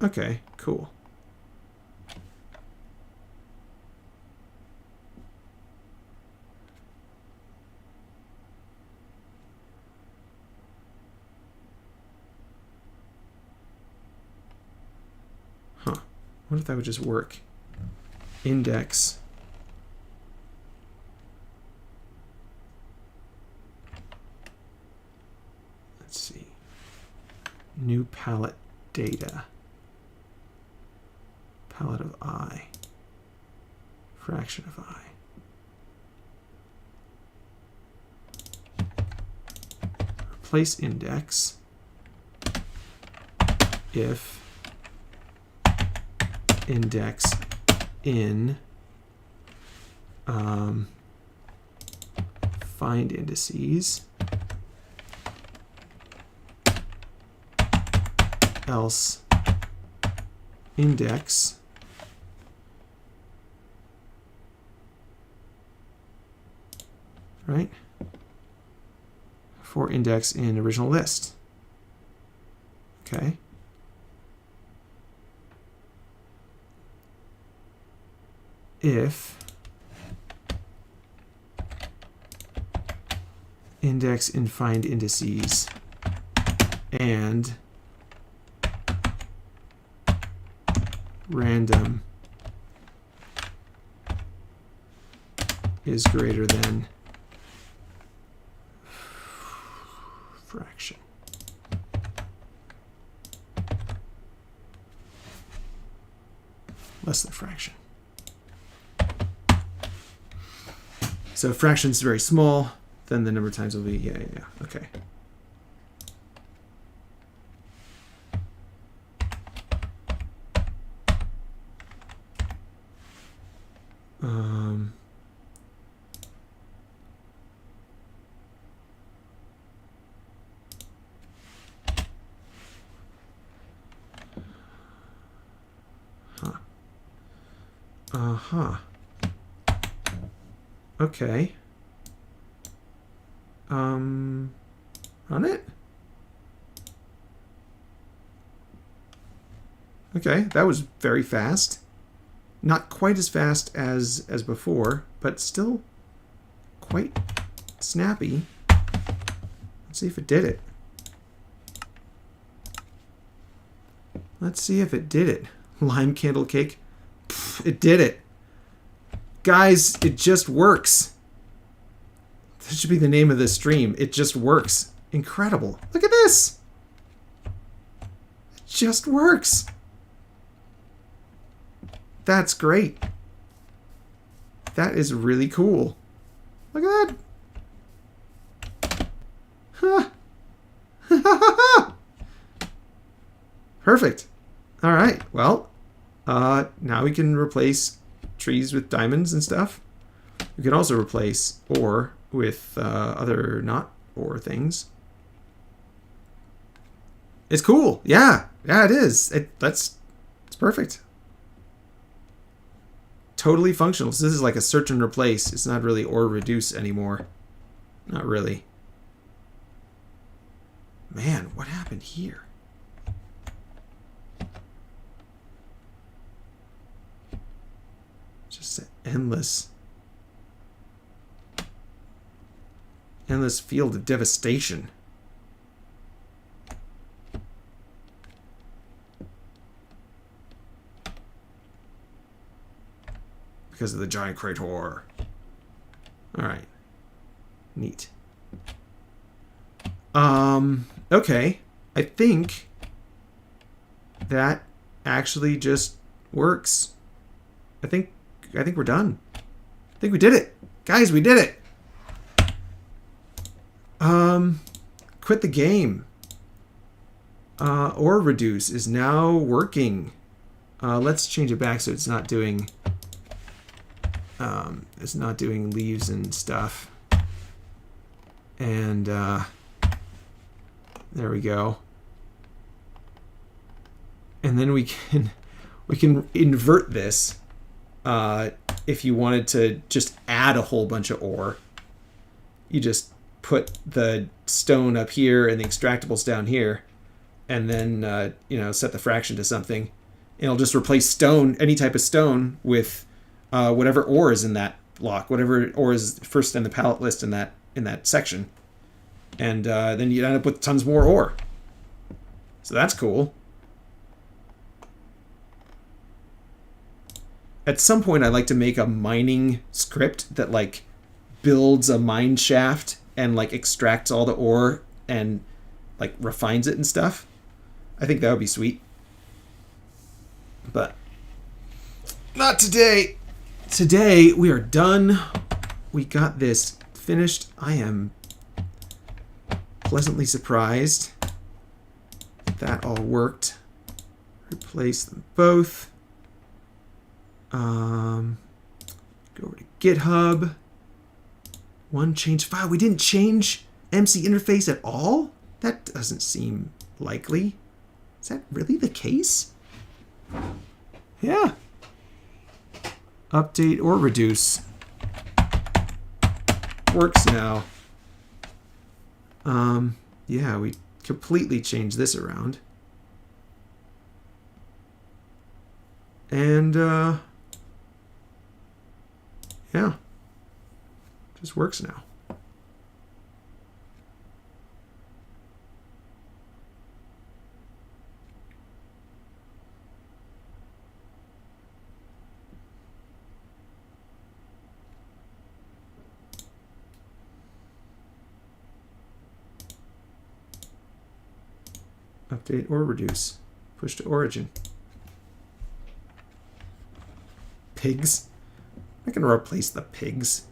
S1: Okay, cool. Huh. What if that would just work? Index. Let's see. New palette data. Palette of I. Fraction of I. Replace index if index in find indices else index right for index in original list. Okay. If index in find indices and random is greater than fraction. Less than fraction. So if fraction is very small, then the number of times will be, yeah, okay. Okay. Run it? Okay, that was very fast. Not quite as fast as before, but still quite snappy. Let's see if it did it. Let's see if it did it. Lime candle cake. Pff, it did it. Guys, it just works. That should be the name of this stream. It just works. Incredible. Look at this. It just works. That's great. That is really cool. Look at that. Huh. Perfect. All right. Well, now we can replace trees with diamonds and stuff. We can also replace ore with other not ore things. It's cool. Yeah, it is. It's perfect. Totally functional. So this is like a search and replace. It's not really OreReduce anymore. Not really. Man, what happened here? Just an endless field of devastation. Because of the giant crater. All right. Neat. Okay. I think that actually just works. I think we're done. I think we did it. Guys, we did it. Quit the game. OreReduce is now working. Let's change it back so it's not doing leaves and stuff. And there we go. And then we can invert this if you wanted to just add a whole bunch of ore. You just put the stone up here and the extractables down here, and then set the fraction to something. And it'll just replace stone, any type of stone, with whatever ore is in that block, whatever ore is first in the palette list in that section, and then you end up with tons more ore. So that's cool. At some point, I'd like to make a mining script that like builds a mine shaft and like extracts all the ore and like refines it and stuff. I think that would be sweet. But not today. Today we are done. We got this finished. I am pleasantly surprised that all worked. Replace them both. Go over to GitHub. One change file. We didn't change MC interface at all? That doesn't seem likely. Is that really the case? Yeah. Update OreReduce. Works now. Yeah, we completely changed this around. And, yeah. Just works now. Update OreReduce. Push to origin. Pigs? I'm not going to replace the pigs.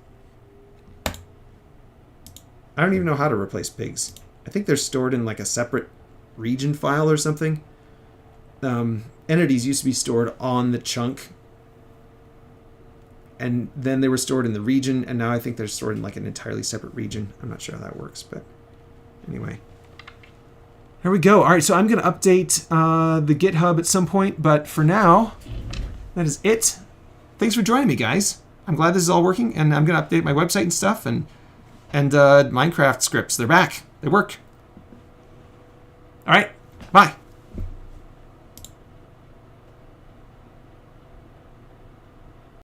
S1: I don't even know how to replace pigs. I think they're stored in like a separate region file or something. Entities used to be stored on the chunk, and then they were stored in the region, and now I think they're stored in like an entirely separate region. I'm not sure how that works, but anyway. Here we go. All right, so I'm going to update the GitHub at some point, but for now, that is it. Thanks for joining me, guys. I'm glad this is all working, and I'm going to update my website and stuff, and Minecraft scripts. They're back. They work. All right. Bye.